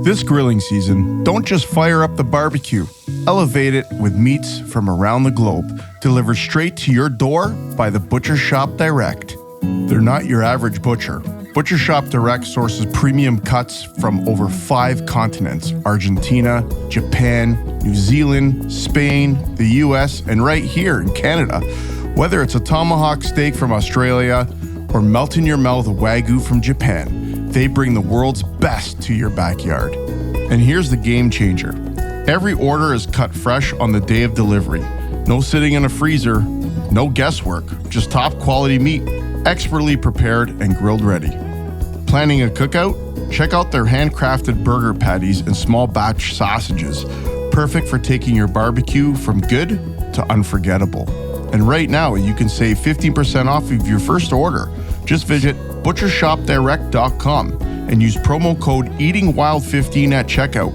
This grilling season, don't just fire up the barbecue. Elevate it with meats from around the globe, delivered straight to your door by the Butcher Shoppe Direct. They're not your average butcher. Butcher Shoppe Direct sources premium cuts from over 5 continents: Argentina, Japan, New Zealand, Spain, the US, and right here in Canada. Whether it's a tomahawk steak from Australia or melt in your mouth Wagyu from Japan, they bring the world's best to your backyard. And here's the game changer. Every order is cut fresh on the day of delivery. No sitting in a freezer, no guesswork, just top quality meat, expertly prepared and grilled ready. Planning a cookout? Check out their handcrafted burger patties and small batch sausages, perfect for taking your barbecue from good to unforgettable. And right now, you can save 15% off of your first order. Just visit butchershopdirect.com and use promo code EatingWild15 at checkout.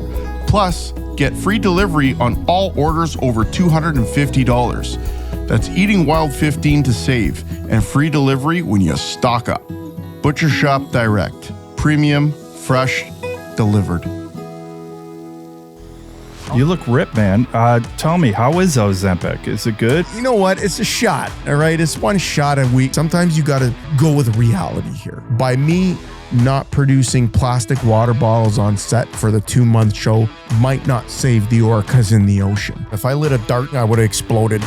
Plus, get free delivery on all orders over $250. That's EatingWild15 to save, and free delivery when you stock up. Butcher Shoppe Direct. Premium, fresh, delivered. You look ripped, man. Tell me, how is Ozempic? Is it good? You know what? It's a shot, all right? It's one shot a week. Sometimes you got to go with reality here. By me not producing plastic water bottles on set for the 2-month show might not save the orcas in the ocean. If I lit a dart, I would have exploded.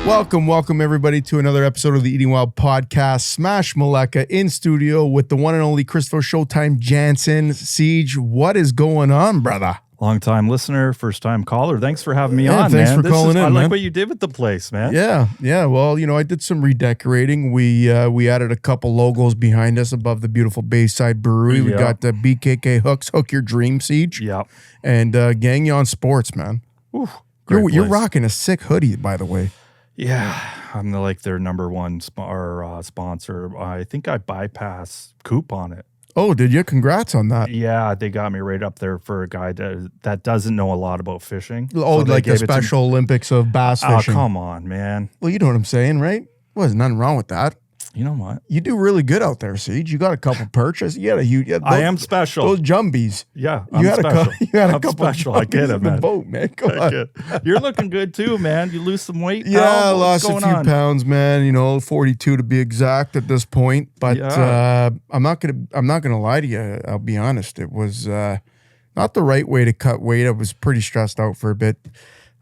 Welcome everybody to another episode of the Eating Wild podcast. Smash Maleka in studio with the one and only Christopher Showtime Jansen. Siege, what is going on, brother? Long-time listener, first-time caller. Thanks for having me on, thanks man. for calling in, I man. like what you did with the place, man. Yeah. Well, you know, I did some redecorating. We added a couple logos behind us above the beautiful Bayside Brewery. We got the BKK Hooks, Hook Your Dream, Siege. Yep. And Gagnon Sports, man. Ooh, You're rocking a sick hoodie, by the way. Yeah, I'm their number one sponsor. I think I bypassed Coop on it. Oh, did you? Congrats on that. Yeah, they got me right up there for a guy that doesn't know a lot about fishing. Oh, so like the Special Olympics of bass fishing. Oh, come on, man. Well, you know what I'm saying, right? Well, there's nothing wrong with that. You know what? You do really good out there, Siege. You got a couple perches. I am special. Those jumbies. Yeah, you had special. A couple special. I get it, man. The boat, man. Come on. You're looking good too, man. You lose some weight. Yeah, I lost a few pounds, man. You know, 42 to be exact at this point. But I'm not gonna lie to you. I'll be honest. It was not the right way to cut weight. I was pretty stressed out for a bit.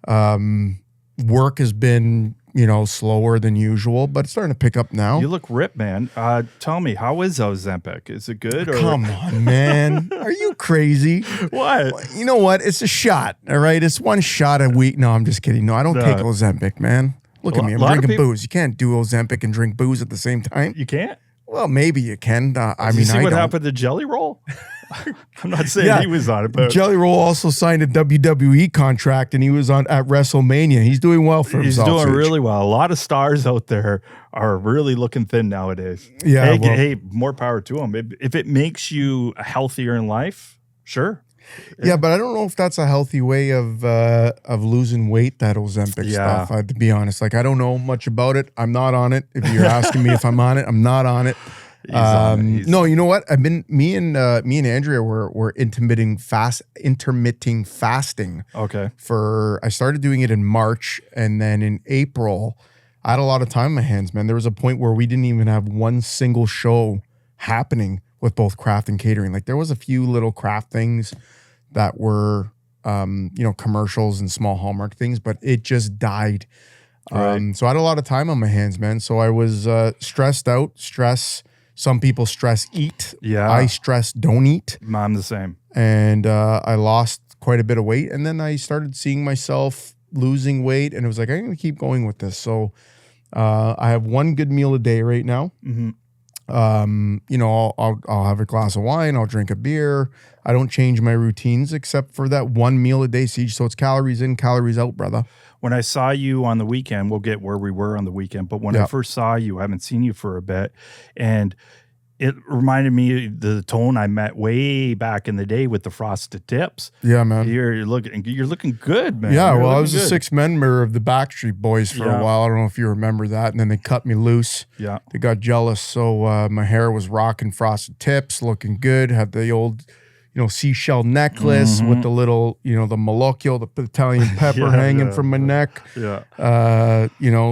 Work has been, slower than usual, but it's starting to pick up now. You look ripped, man. Tell me, how is Ozempic? Is it good? Come on, man. Are you crazy? What? You know what? It's a shot, all right? It's one shot a week. No, I'm just kidding. No, I don't take Ozempic, man. Look at me. I'm drinking booze. You can't do Ozempic and drink booze at the same time. You can't? Well, maybe you can. I see what happened to Jelly Roll? I'm not saying he was on it, but Jelly Roll also signed a WWE contract, and he was at WrestleMania. He's doing well for himself. He's doing really well. A lot of stars out there are really looking thin nowadays. Yeah. Hey, more power to them. If it makes you healthier in life, sure. Yeah, but I don't know if that's a healthy way of losing weight, that Ozempic stuff. To be honest, I don't know much about it. I'm not on it. If you're asking me if I'm on it, I'm not on it. No, you know what? Me and Andrea were intermitting fasting. Okay. I started doing it in March, and then in April, I had a lot of time on my hands, man. There was a point where we didn't even have one single show happening with both craft and catering. There was a few little craft things that were, commercials and small Hallmark things, but it just died. Right. So I had a lot of time on my hands, man. So I was stressed out. Some people stress eat. Yeah. I stress don't eat. I'm the same. And I lost quite a bit of weight. And then I started seeing myself losing weight. And it was like, I'm going to keep going with this. So I have one good meal a day right now. Mm-hmm. I'll have a glass of wine. I'll drink a beer. I don't change my routines except for that one meal a day, Siege. So it's calories in, calories out, brother. When I saw you on the weekend, we'll get where we were on the weekend, but when I first saw you, I haven't seen you for a bit, and it reminded me of the tone I met way back in the day with the frosted tips. Yeah, man. You're looking good, man. Yeah, You're well, I looking was a good. sixth member of the Backstreet Boys for a while. I don't know if you remember that. And then they cut me loose. Yeah. They got jealous. So my hair was rocking frosted tips, looking good. Had the old, seashell necklace with the little, the molecule, the Italian pepper hanging from my neck. Yeah.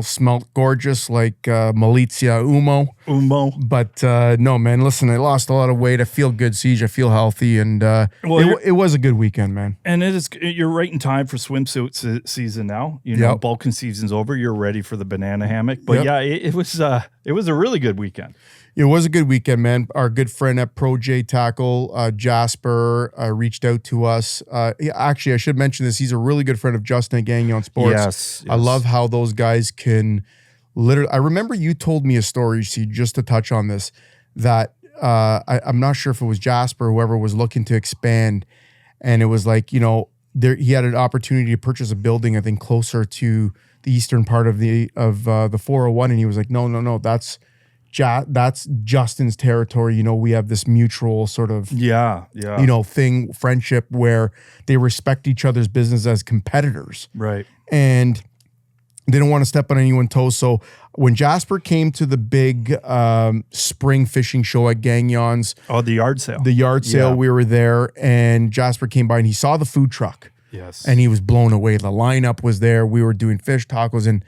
Smelt gorgeous like Malizia Umo. But no, man, listen, I lost a lot of weight. I feel good, Siege. I feel healthy. And it was a good weekend, man. And you're right in time for swimsuit season now. Bulking season's over. You're ready for the banana hammock. But it was a really good weekend. It was a good weekend, man. Our good friend at Pro J Tackle, Jasper, reached out to us. Actually, I should mention this. He's a really good friend of Justin at Gagnon Sports. Yes. I love how those guys can literally. I remember you told me a story, see, just to touch on this, that I'm not sure if it was Jasper or whoever was looking to expand, and it was like, he had an opportunity to purchase a building, I think, closer to the eastern part of the 401, and he was like, no, that's Justin's territory. We have this mutual sort of friendship where they respect each other's business as competitors, right? And they don't want to step on anyone's toes. So when Jasper came to the big spring fishing show at Gagnon's, the yard sale, we were there, and Jasper came by and he saw the food truck. Yes, and he was blown away. The lineup was there. We were doing fish tacos, and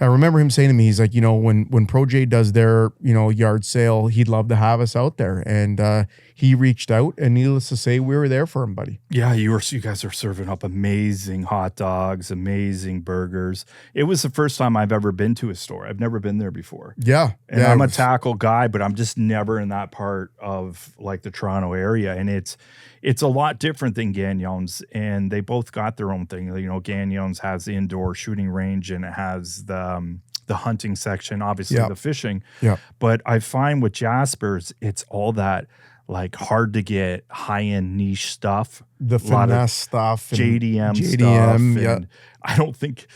I remember him saying to me, he's like, when Pro J does their, yard sale, he'd love to have us out there. And he reached out, and needless to say, we were there for him, buddy. Yeah, you guys are serving up amazing hot dogs, amazing burgers. It was the first time I've ever been to a store. I've never been there before. Yeah. And I'm a tackle guy, but I'm just never in that part of like the Toronto area. And it's a lot different than Gagnon's, and they both got their own thing. Gagnon's has the indoor shooting range, and it has the hunting section, obviously the fishing. Yeah. But I find with Jasper's, it's all that like hard to get high end niche stuff, the finesse stuff, JDM stuff. And I don't think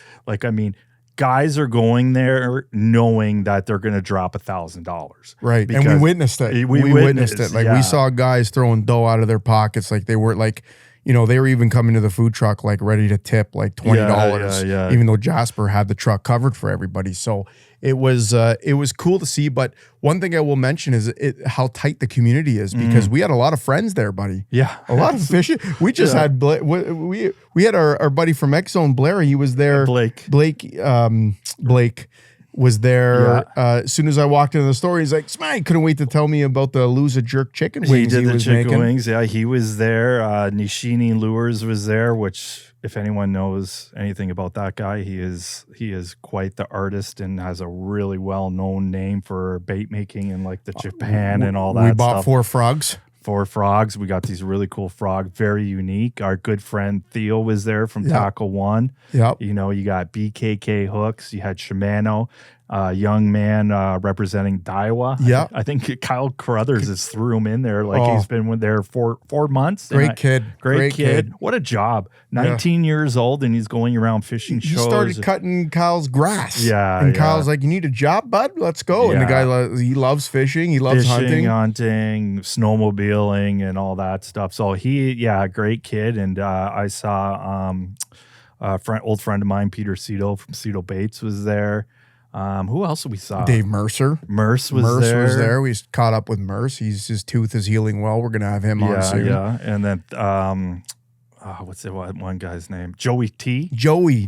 guys are going there knowing that they're going to drop $1,000. Right. And we witnessed it. We witnessed it. Like we saw guys throwing dough out of their pockets. Like they weren't like, they were even coming to the food truck, like ready to tip like $20, even though Jasper had the truck covered for everybody. So it was cool to see. But one thing I will mention is how tight the community is, because we had a lot of friends there, buddy. Yeah. A lot of fishing. We just had, we had our buddy from X-Zone, Blair. He was there. Blake was there. As soon as I walked into the store, he's like, "Smite, couldn't wait to tell me about the Lose a Jerk chicken wings he was chicken making." Wings. Yeah, he was there. Nishini Lures was there, which if anyone knows anything about that guy, he is quite the artist and has a really well-known name for bait making in like the Japan and all that. We bought stuff. 4 frogs. 4 frogs. We got these really cool frog, very unique. Our good friend Theo was there from Tackle One. Yep. You got BKK hooks. You had Shimano, young man representing Daiwa. Yeah. I think Kyle Carruthers has threw him in there. Like he's been there for 4 months. Great kid. What a job. 19 years old, and he's going around fishing shows. He started cutting Kyle's grass. Yeah. And Kyle's like, "You need a job, bud? Let's go." And the guy, he loves fishing. He loves hunting, snowmobiling, and all that stuff. So great kid. And I saw old friend of mine, Peter Cito from Cito Baits was there. Who else we saw? Dave Mercer. Merce was there. We caught up with Merce. His tooth is healing well. We're gonna have him on soon. Yeah. And then what's the one guy's name? Joey T. Joey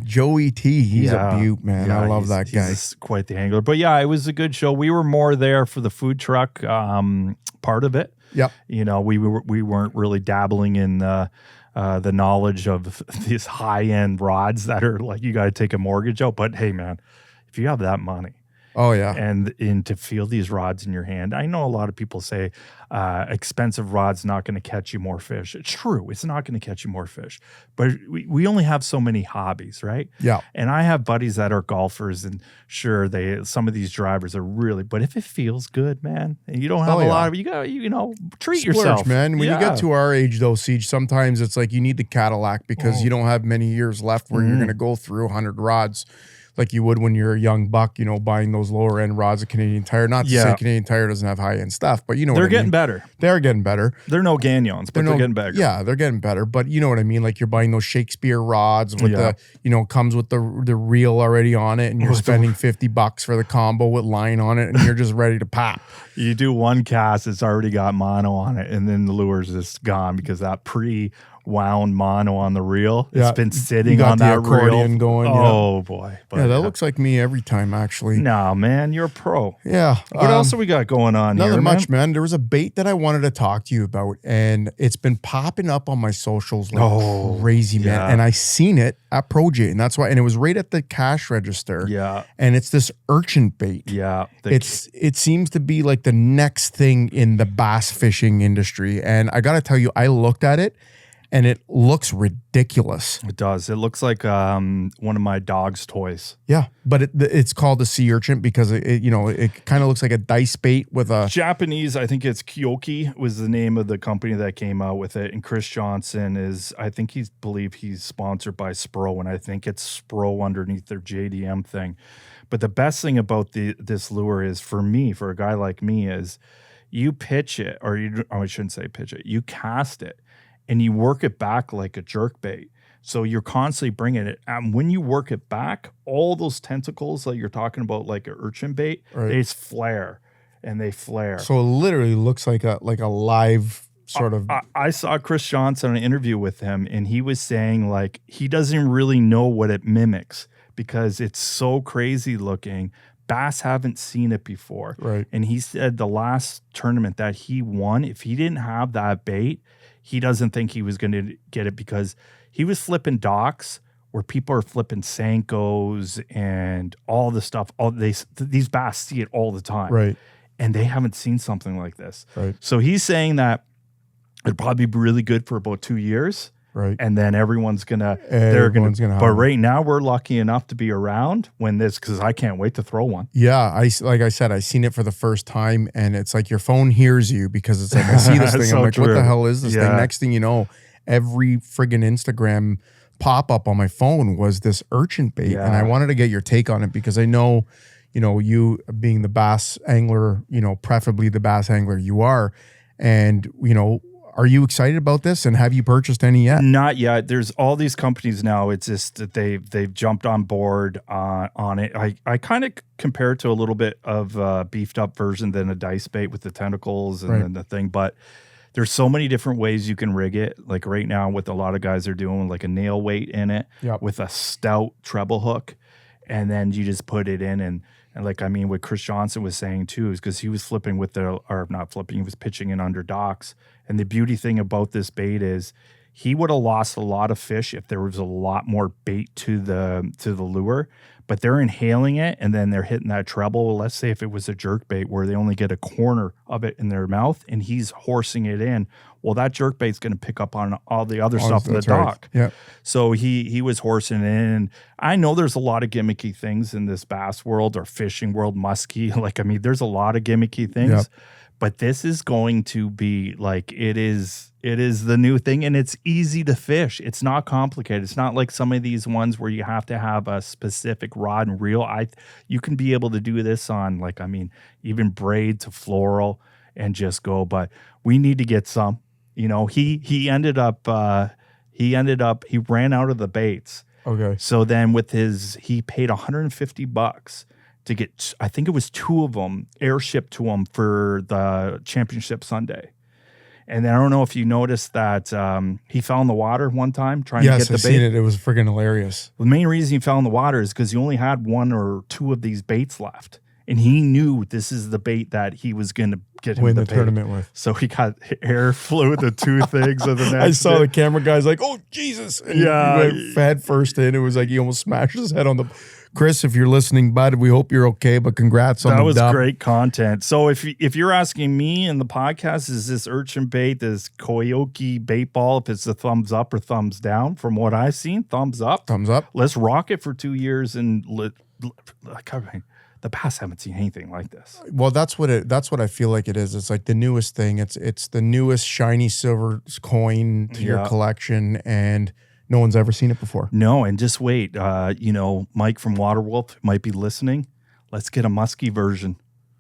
T. He's a beaut, man. I love that guy. He's quite the angler. But it was a good show. We were more there for the food truck part of it. Yep. We weren't really dabbling in the knowledge of these high end rods that are like you got to take a mortgage out. But hey, man, if you have that money, oh yeah, and to feel these rods in your hand, I know a lot of people say expensive rods not going to catch you more fish. It's true, it's not going to catch you more fish, but we only have so many hobbies, right? Yeah. And I have buddies that are golfers, and sure, some of these drivers are really, but if it feels good, man, and you don't have a lot of, you got treat Splurge, yourself, man. When you get to our age, though, Siege, sometimes it's like you need the Cadillac because you don't have many years left where you're going to go through 100 rods. like you would when you're a young buck, buying those lower end rods at Canadian Tire. Not to say Canadian Tire doesn't have high end stuff, but they're getting better. They're getting better. They're no Gagnons, but they're getting better. Yeah, they're getting better. But you know what I mean? Like you're buying those Shakespeare rods with comes with the reel already on it, and you're spending $50 for the combo with line on it, and you're just ready to pop. You do one cast, it's already got mono on it, and then the lure's just gone because that wound mono on the reel. It's been sitting on that reel going. Oh boy. But that looks like me every time actually. No, man, you're a pro. Yeah. What else have we got going on here? Nothing much, man. There was a bait that I wanted to talk to you about, and it's been popping up on my socials like crazy, man. And I seen it at ProJ, and that's why. And it was right at the cash register. Yeah. And it's this urchin bait. Yeah. It seems to be like the next thing in the bass fishing industry. And I got to tell you, I looked at it, and it looks ridiculous. It does. It looks like one of my dog's toys. Yeah, but it's called a sea urchin because it kind of looks like a dice bait with a Japanese. I think it's Kyoki was the name of the company that came out with it. And Chris Johnson he's sponsored by Spro, and I think it's Spro underneath their JDM thing. But the best thing about this lure is for a guy like me is you pitch it, I shouldn't say pitch it. You cast it. And you work it back like a jerk bait. So you're constantly bringing it. And when you work it back, all those tentacles that you're talking about, like an urchin bait, they just flare and they flare. So it literally looks like a live sort of. I saw Chris Johnson on an interview with him, and he was saying like he doesn't really know what it mimics because it's so crazy looking. Bass haven't seen it before. Right. And he said the last tournament that he won, if he didn't have that bait, he doesn't think he was going to get it because he was flipping docks where people are flipping Senkos and all the stuff. These bass see it all the time. Right. And they haven't seen something like this. Right. So he's saying that it'd probably be really good for about 2 years. Right. And then everyone's gonna but right now we're lucky enough to be around when because I can't wait to throw one. Yeah, like I said, I seen it for the first time, and it's like your phone hears you because it's like I see this thing. So I'm like, true. what the hell is this thing? Next thing you know, every friggin' Instagram pop up on my phone was this urchin bait, and I wanted to get your take on it because I know, you being the bass angler, preferably the bass angler you are, and are you excited about this, and have you purchased any yet? Not yet. There's all these companies now. It's just that they've jumped on board on it. I kind of compare it to a little bit of a beefed up version than a dice bait with the tentacles and then the thing. But there's so many different ways you can rig it. Like right now, what a lot of guys are doing, like a nail weight in it with a stout treble hook, and then you just put it in and what Chris Johnson was saying too is because he was flipping he was pitching in under docks. And the beauty thing about this bait is he would have lost a lot of fish if there was a lot more bait to the lure, but they're inhaling it and then they're hitting that treble. Let's say if it was a jerk bait where they only get a corner of it in their mouth and he's horsing it in, well, that jerk bait's going to pick up on all the other stuff in the dock. Yeah. So he was horsing it in. And I know there's a lot of gimmicky things in this bass world or fishing world, musky. There's a lot of gimmicky things. Yep. But this is going to be it is the new thing, and it's easy to fish. It's not complicated. It's not like some of these ones where you have to have a specific rod and reel. You can be able to do this on even braid to floral and just go. But we need to get some. He ran out of the baits. Okay. So then he paid $150 to get, I think it was 2 of them airshipped to him for the championship Sunday. And then I don't know if you noticed that he fell in the water one time trying to get the bait. Yes, I seen it. It was friggin' hilarious. The main reason he fell in the water is because he only had 1 or 2 of these baits left. And he knew this is the bait that he was going to get him win the the tournament with. So he got air flew the 2 things of the next I saw the camera guys like, oh, Jesus. And he went head first in. It was like he almost smashed his head on the... Chris, if you're listening, bud, we hope you're okay, but congrats on that. That was great content. So if you're asking me in the podcast, is this urchin bait, this Koyoki bait ball, if it's a thumbs up or thumbs down, from what I've seen, thumbs up. Thumbs up. Let's rock it for 2 years and the bass haven't seen anything like this. Well, that's what I feel like it is. It's like the newest thing. It's the newest shiny silver coin to your collection, and No one's ever seen it before. No, and just wait. Mike from Waterwolf might be listening. Let's get a musky version.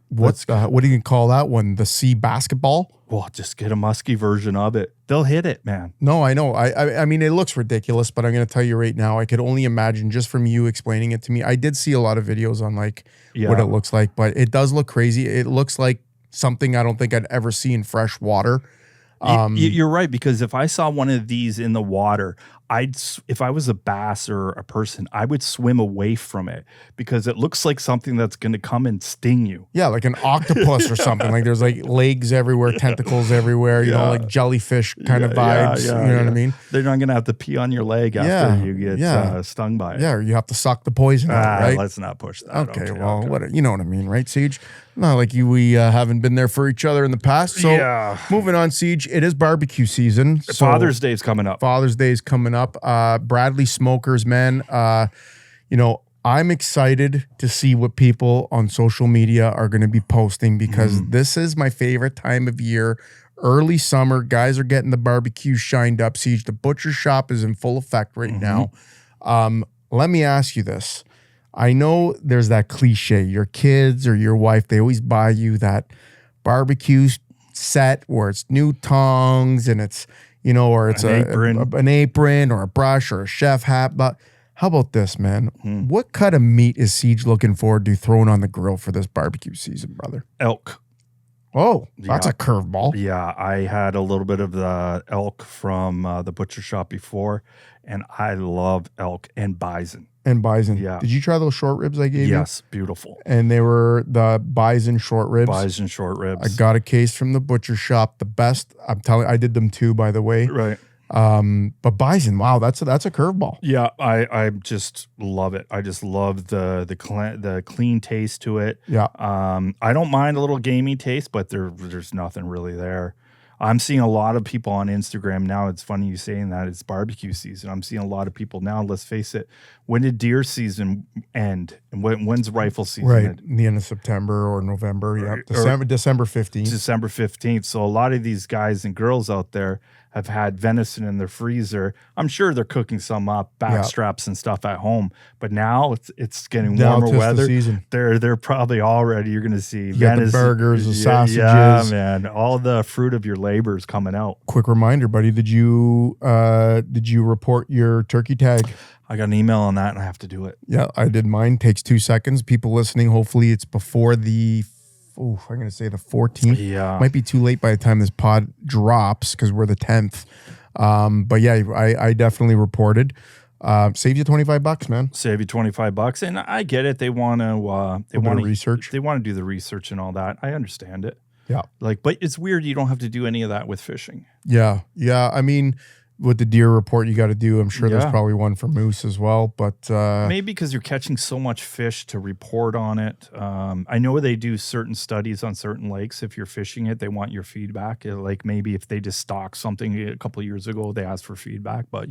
What do you call that one? The sea basketball? Well, just get a musky version of it. They'll hit it, man. No, I know. I mean, it looks ridiculous, but I'm going to tell you right now, I could only imagine just from you explaining it to me. I did see a lot of videos on what it looks like, but it does look crazy. It looks like something I don't think I'd ever see in fresh water. You're right, because if I saw one of these in the water, if I was a bass or a person, I would swim away from it because it looks like something that's going to come and sting you. Yeah, like an octopus or something. Like there's like legs everywhere, tentacles everywhere, you know, like jellyfish kind of vibes. You know what I mean? They're not going to have to pee on your leg after you get stung by it. Yeah, or you have to suck the poison out, right? Let's not push that. Okay, what you know what I mean, right, Siege? Not like we haven't been there for each other in the past. So moving on, Siege, it is barbecue season. So Father's Day is coming up. Bradley Smokers, man. I'm excited to see what people on social media are going to be posting because this is my favorite time of year. Early summer, guys are getting the barbecue shined up. Siege, the Butcher Shop is in full effect right now. Let me ask you this. I know there's that cliche, your kids or your wife, they always buy you that barbecue set where it's new tongs and it's, or it's an apron or a brush or a chef hat. But how about this, man? What cut of meat is Siege looking forward to throwing on the grill for this barbecue season, brother? Elk. Oh, that's a curveball. Yeah, I had a little bit of the elk from the butcher shop before, and I love elk and bison. Yeah. Did you try those short ribs I gave you? Yes, beautiful. And they were the bison short ribs. I got a case from the butcher shop. The best. I'm telling you, I did them too, by the way. Right. But bison, wow, that's a curveball. Yeah, I just love it. I just love the clean taste to it. Yeah. I don't mind a little gamey taste, but there's nothing really there. I'm seeing a lot of people on Instagram now. It's funny you saying that. It's barbecue season. I'm seeing a lot of people now. Let's face it. When did deer season end? And when's rifle season end? The end of September or November. Yeah. December 15th. December 15th. So a lot of these guys and girls out there have had venison in their freezer. I'm sure they're cooking some up, backstraps and stuff at home. But now it's getting warmer weather. The season. They're probably already, you're going to see venison, the burgers, the sausages. Yeah, man. All the fruit of your labor is coming out. Quick reminder, buddy. Did you report your turkey tag? I got an email on that and I have to do it. Yeah, I did mine. Takes 2 seconds. People listening, hopefully it's before the I'm going to say the 14th. Yeah. Might be too late by the time this pod drops because we're the 10th. But yeah, I definitely reported. Save you $25, man. Save you $25. And I get it. They want to research. They want to do the research and all that. I understand it. Yeah. But it's weird. You don't have to do any of that with fishing. Yeah. Yeah. I mean, with the deer report you got to do, I'm sure there's probably one for moose as well, but maybe because you're catching so much fish to report on it. I know they do certain studies on certain lakes. If you're fishing it, they want your feedback. Like maybe if they just stocked something a couple of years ago, they asked for feedback. But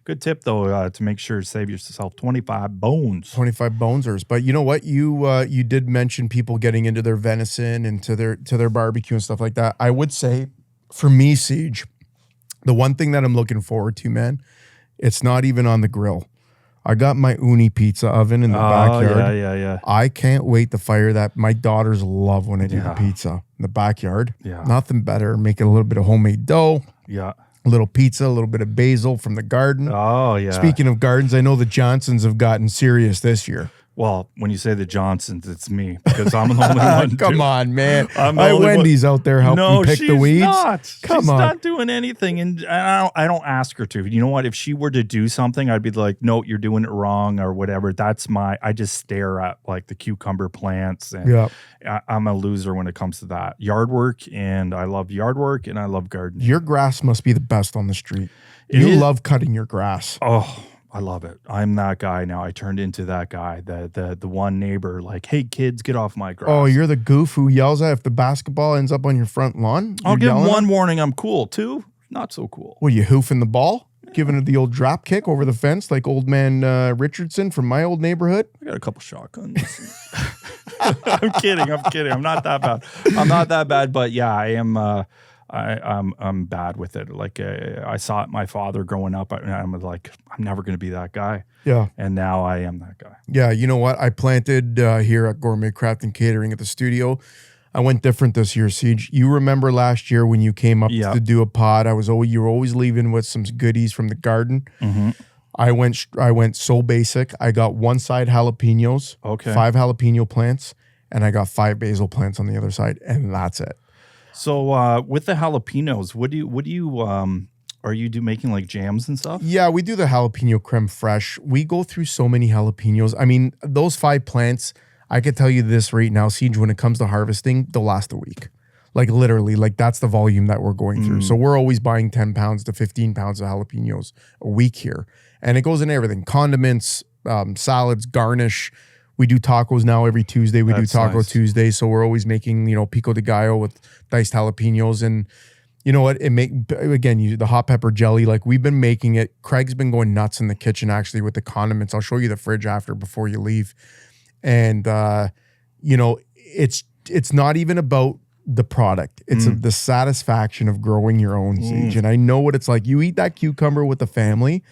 good tip though, to make sure to save yourself 25 bones. 25 bonesers. But you know what? You did mention people getting into their venison and to their barbecue and stuff like that. I would say for me, Siege, the one thing that I'm looking forward to, man, it's not even on the grill. I got my uni pizza oven in the backyard. Yeah. I can't wait to fire that. My daughters love when I do the pizza in the backyard. Yeah. Nothing better. Making a little bit of homemade dough. Yeah. A little pizza, a little bit of basil from the garden. Oh, yeah. Speaking of gardens, I know the Johnsons have gotten serious this year. Well, when you say the Johnsons, it's me because I'm the only one. Come on, man. Wendy's out there helping pick the weeds. She's not doing anything, and I don't ask her to. You know what? If she were to do something, I'd be like, "No, you're doing it wrong," or whatever. I just stare at like the cucumber plants, and I'm a loser when it comes to that yard work. And I love yard work, and I love gardening. Your grass must be the best on the street. You love cutting your grass. Oh. I love it. I'm that guy now. I turned into that guy, the one neighbor, like, hey, kids, get off my grass. Oh, you're the goof who yells at if the basketball ends up on your front lawn? I'll give him one warning. I'm cool. Two, not so cool. What, you hoofing the ball? Giving it the old drop kick over the fence like old man Richardson from my old neighborhood? I got a couple shotguns. I'm kidding. I'm not that bad. But yeah, I am... I'm bad with it. Like I saw it my father growing up, and I'm like, I'm never going to be that guy. Yeah. And now I am that guy. Yeah. You know what? I planted here at Gourmet Craft and Catering at the studio. I went different this year, Siege. You remember last year when you came up to do a pod? You were always leaving with some goodies from the garden. Mm-hmm. I went so basic. I got one side jalapenos, 5 jalapeno plants, and I got 5 basil plants on the other side, and that's it. So with the jalapenos, what do you are you making like jams and stuff? Yeah, we do the jalapeno creme fraiche. We go through so many jalapenos. I mean, those 5 plants, I could tell you this right now, Siege, when it comes to harvesting, they'll last a week. Like literally, like that's the volume that we're going through. So we're always buying 10 pounds to 15 pounds of jalapenos a week here. And it goes in everything, condiments, salads, garnish. We do tacos now every Tuesday. We do Taco Tuesday. So we're always making, pico de gallo with diced jalapenos. And you know what? The hot pepper jelly, like we've been making it. Craig's been going nuts in the kitchen actually with the condiments. I'll show you the fridge before you leave. And, it's not even about the product. It's the satisfaction of growing your own, Siege. And I know what it's like. You eat that cucumber with the family.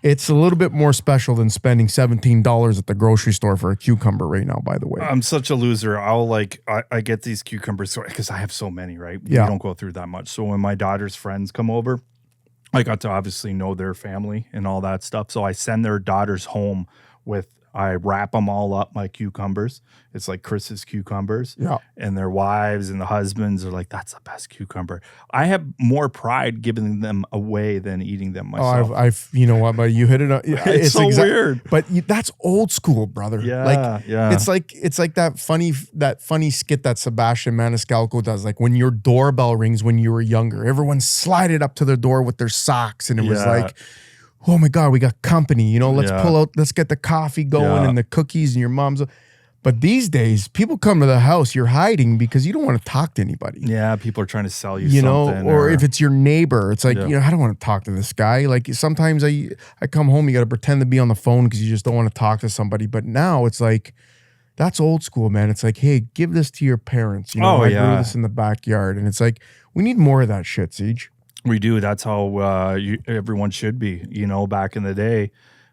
It's a little bit more special than spending $17 at the grocery store for a cucumber right now, by the way. I'm such a loser. I get these cucumbers because I have so many, right? Yeah. We don't go through that much. So when my daughter's friends come over, I got to obviously know their family and all that stuff. So I send their daughters home I wrap them all up, my cucumbers. It's like Chris's cucumbers. Yeah. And their wives and the husbands are like, that's the best cucumber. I have more pride giving them away than eating them myself. I've you know what, but you hit it up. It's so weird. But that's old school, brother. Yeah. It's like that funny skit that Sebastian Maniscalco does. Like when your doorbell rings when you were younger, everyone slided up to their door with their socks. And it was like, oh my God, we got company. Let's get the coffee going and the cookies and your mom's. But these days, people come to the house, you're hiding because you don't want to talk to anybody. Yeah, people are trying to sell you something. Or if it's your neighbor, it's like, I don't want to talk to this guy. Like sometimes I come home, you got to pretend to be on the phone because you just don't want to talk to somebody. But now it's like, that's old school, man. It's like, hey, give this to your parents. I grew this in the backyard. And it's like, we need more of that shit, Siege. We do. That's how everyone should be. Back in the day,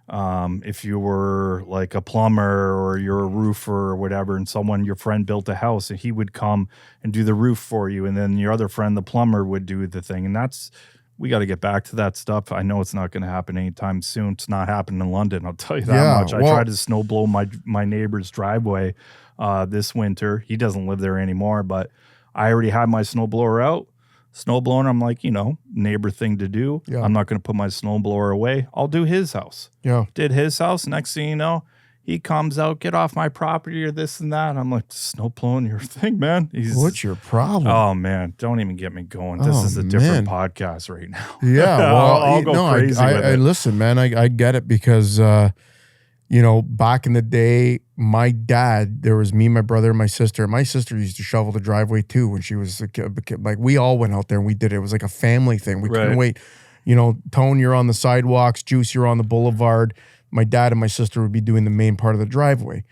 if you were like a plumber or you're a roofer or whatever, and your friend built a house, and he would come and do the roof for you, and then your other friend, the plumber, would do the thing. And we got to get back to that stuff. I know it's not going to happen anytime soon. It's not happening in London, I'll tell you that much. I tried to snow blow my neighbor's driveway this winter. He doesn't live there anymore, but I already had my snow blower out. Snowblowing, I'm like, neighbor thing to do. Yeah. I'm not going to put my snowblower away. I'll do his house. Yeah. Did his house. Next thing you know, he comes out, get off my property or this and that. I'm like, snowblowing your thing, man. What's your problem? Oh, man. Don't even get me going. This is a different podcast right now. Yeah. Well, I'll go crazy with it. Listen, man, I get it because, back in the day, my dad, there was me, my brother, and my sister. My sister used to shovel the driveway too when she was a kid. Like we all went out there and we did it. It was like a family thing. We couldn't wait. Tone, you're on the sidewalks. Juice, you're on the boulevard. My dad and my sister would be doing the main part of the driveway.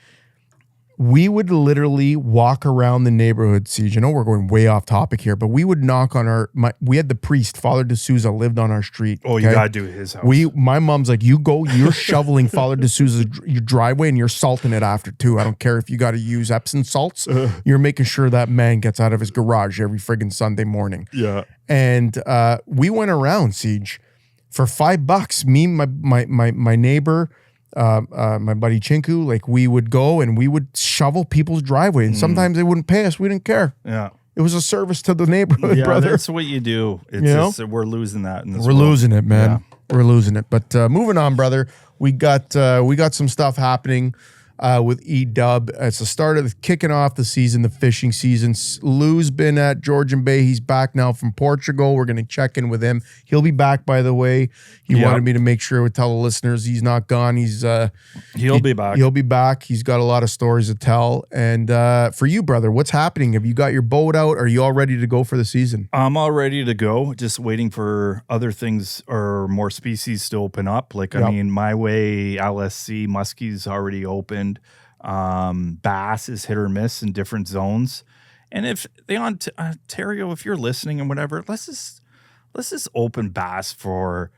We would literally walk around the neighborhood, Siege. I know we're going way off topic here, but we would knock on we had the priest, Father D'Souza, lived on our street. Oh, okay? You got to do his house. My mom's like, you're shoveling Father D'Souza's your driveway and you're salting it after too. I don't care if you got to use Epsom salts. You're making sure that man gets out of his garage every friggin' Sunday morning. Yeah. And we went around, Siege, for $5. Me, my neighbor, my buddy Chinku, like we would go and we would shovel people's driveway, and sometimes they wouldn't pay us. We didn't care. Yeah, it was a service to the neighborhood, brother. That's what you do. It's we're losing that. We're losing it, man. Yeah. We're losing it. But moving on, brother. We got some stuff happening with E-Dub. It's the start of kicking off the season, the fishing season. Lou's been at Georgian Bay. He's back now from Portugal. We're going to check in with him. He'll be back, by the way. He wanted me to make sure I would tell the listeners he's not gone. He'll be back. He'll be back. He's got a lot of stories to tell. And for you, brother, what's happening? Have you got your boat out? Are you all ready to go for the season? I'm all ready to go. Just waiting for other things or more species to open up. Like, I mean, My Way, LSC, Muskie's already opened. Bass is hit or miss in different zones. And if the Ontario, if you're listening and whatever, let's just open bass for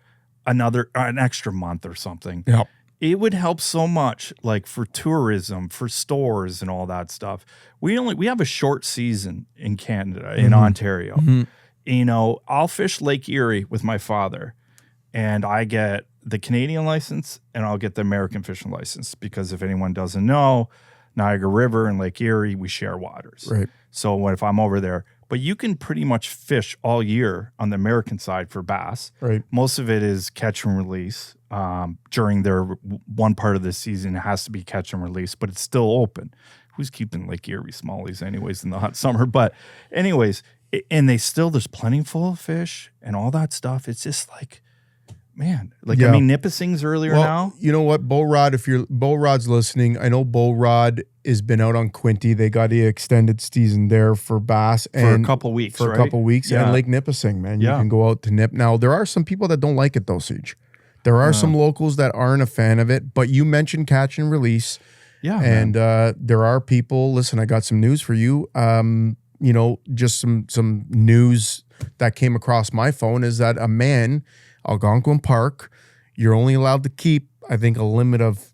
an extra month or something. Yep. It would help so much, like for tourism, for stores and all that stuff. We have a short season in Canada, in Ontario. You know, I'll fish Lake Erie with my father, and I get the Canadian license and I'll get the American fishing license, because if anyone doesn't know, Niagara River and Lake Erie, we share waters. Right. So if I'm over there, but you can pretty much fish all year on the American side for bass. Right. Most of it is catch and release. During their one part of the season, it has to be catch and release, but it's still open. Who's keeping Lake Erie smallies anyways in the hot summer? But anyways, and there's plenty full of fish and all that stuff. It's just like, man, like, I mean, Nipissing's earlier now. You know what, Bull Rod, if Bull Rod's listening, I know Bull Rod has been out on Quinte. They got the extended season there for bass for a couple weeks, a couple weeks, and Lake Nipissing, man. You can go out to Nip. Now, there are some people that don't like it though, Siege. There are some locals that aren't a fan of it, but you mentioned catch and release. Yeah. And there are people, listen, I got some news for you. You know, just some news that came across my phone is that a man, Algonquin Park, you're only allowed to keep, I think, a limit of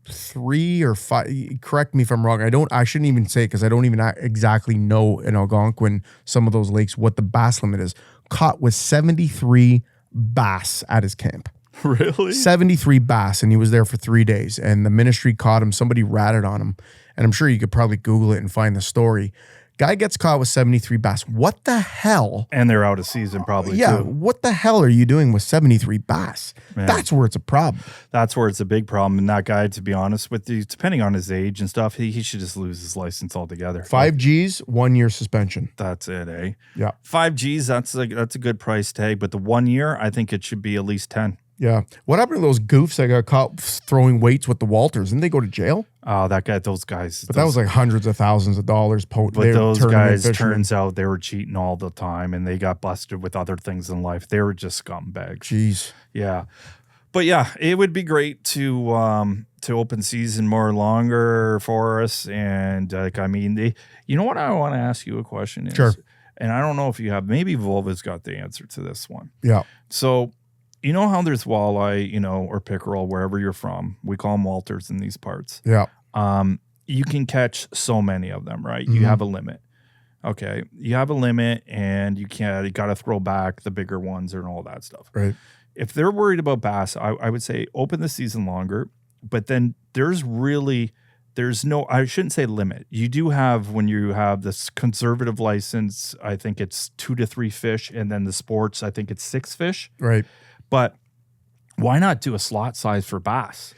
3 or 5. Correct me if I'm wrong. I shouldn't even say it, because I don't even exactly know in Algonquin, some of those lakes, what the bass limit is. Caught with 73 bass at his camp. Really? 73 bass, and he was there for 3 days. And the ministry caught him. Somebody ratted on him. And I'm sure you could probably Google it and find the story. Guy gets caught with 73 bass. What the hell? And they're out of season probably too. What the hell are you doing with 73 bass? Man. That's where it's a problem. That's where it's a big problem. And that guy, to be honest with you, depending on his age and stuff, he should just lose his license altogether. 5 G's, 1 year suspension. That's it, eh? Yeah. 5 G's, that's a good price tag. But the 1 year, I think it should be at least 10. Yeah. What happened to those goofs that got caught throwing weights with the Walters? Didn't they go to jail? Oh, those guys. But that was like hundreds of thousands of dollars. But those guys, turns out they were cheating all the time, and they got busted with other things in life. They were just scumbags. Jeez. Yeah. But yeah, it would be great to open season more longer for us. And you know what, I want to ask you a question is, sure. And I don't know if you have, maybe Volva's got the answer to this one. Yeah. So, you know how there's walleye, or pickerel, wherever you're from. We call them Walters in these parts. Yeah. You can catch so many of them, right? You have a limit. Okay. You have a limit, and you got to throw back the bigger ones and all that stuff. Right. If they're worried about bass, I would say open the season longer, but then there's no, I shouldn't say limit. You do have, when you have this conservative license, I think it's 2 to 3 fish, and then the sports, I think it's 6 fish. Right. But why not do a slot size for bass?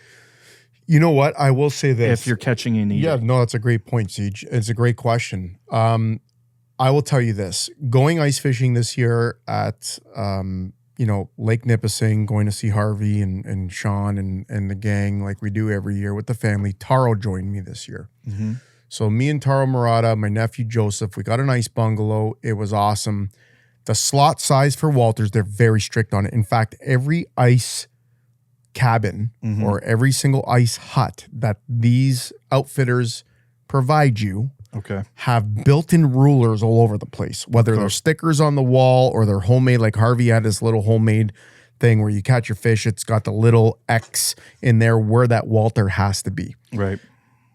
You know what? I will say this. If you're catching and eating. Yeah, no, that's a great point, Siege. It's a great question. I will tell you this. Going ice fishing this year at, Lake Nipissing, going to see Harvey and Sean and the gang like we do every year with the family. Taro joined me this year. Mm-hmm. So me and Taro Murata, my nephew Joseph, we got an ice bungalow. It was awesome. The slot size for Walters, they're very strict on it. In fact, every ice cabin or every single ice hut that these outfitters provide you have built-in rulers all over the place, whether they're stickers on the wall or they're homemade. Like Harvey had this little homemade thing where you catch your fish. It's got the little X in there where that Walter has to be. Right.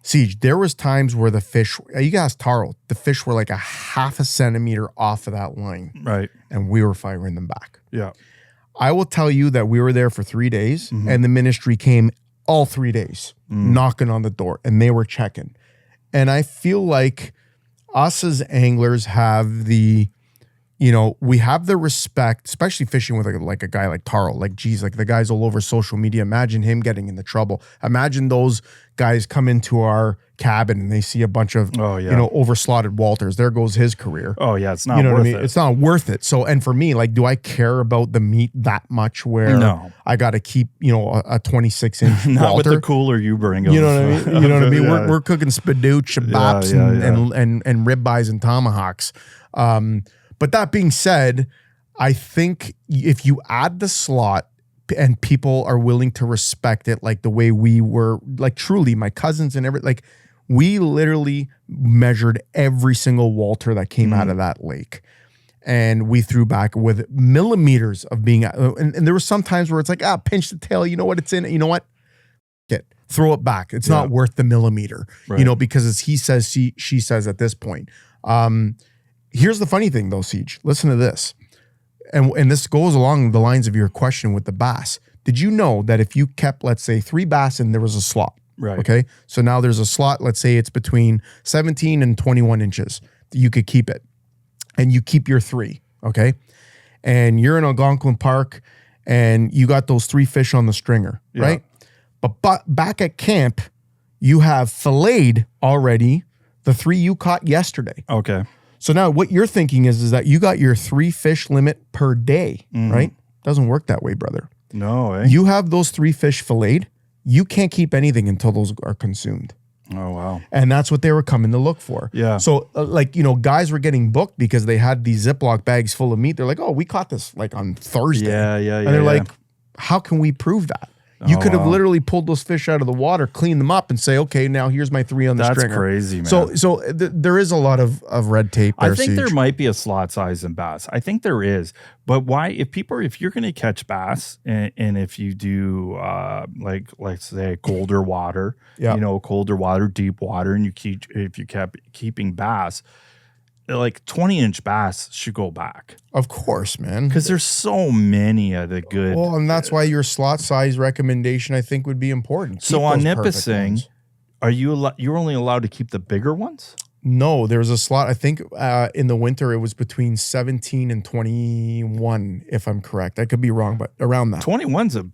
Siege, there was times where the fish, you guys, Taro, the fish were like a half a centimeter off of that line. Right. And we were firing them back. Yeah. I will tell you that we were there for 3 days and the ministry came all 3 days knocking on the door and they were checking. And I feel like us as anglers have the, we have the respect, especially fishing with like a guy like Taro, like, geez, like the guys all over social media. Imagine him getting into trouble. Imagine those guys come into our cabin and they see a bunch of, overslotted Walters. There goes his career. Oh yeah. It's not worth it. It's not worth it. So, and for me, like, do I care about the meat that much where I got to keep, a 26 inch not Walter? with the cooler you bring. You know what I mean? You know what I mean? Yeah. We're cooking spadooch and bops and ribeyes and tomahawks. But that being said, I think if you add the slot and people are willing to respect it, like the way we were, like truly my cousins and everything, like We literally measured every single Walter that came out of that lake. And we threw back with millimeters of being, and there were some times where it's like, pinch the tail. You know what? It's in it. You know what? Throw it back. It's not worth the millimeter, because as he says, she says at this point. Here's the funny thing though, Siege. Listen to this. And this goes along the lines of your question with the bass. Did you know that if you kept, let's say, 3 bass and there was a slot, Right. okay? So now there's a slot, let's say it's between 17 and 21 inches. You could keep it. And you keep your 3, okay? And you're in Algonquin Park and you got those 3 fish on the stringer, right? But back at camp, you have filleted already the 3 you caught yesterday. Okay. So now what you're thinking is that you got your 3 fish limit per day, right? Doesn't work that way, brother. No, eh? You have those 3 fish filleted. You can't keep anything until those are consumed. Oh, wow. And that's what they were coming to look for. Yeah. So guys were getting booked because they had these Ziploc bags full of meat. They're like, oh, we caught this like on Thursday. Yeah. And they're like, how can we prove that? You could have literally pulled those fish out of the water, cleaned them up, and say, okay, now here's my 3 on the stringer. That's crazy, man. So there is a lot of red tape there, I think Siege. there might be a slot size in bass. I think there is. But why, if you're going to catch bass and if you do let's say colder water, colder water, deep water, and if you kept keeping bass, like 20-inch bass should go back. Of course, man. Because there's so many of the good. Well, and that's why your slot size recommendation, I think, would be important. So on Nipissing, you're only allowed to keep the bigger ones? No, there's a slot. I think in the winter it was between 17 and 21, if I'm correct. I could be wrong, but around that. 21's a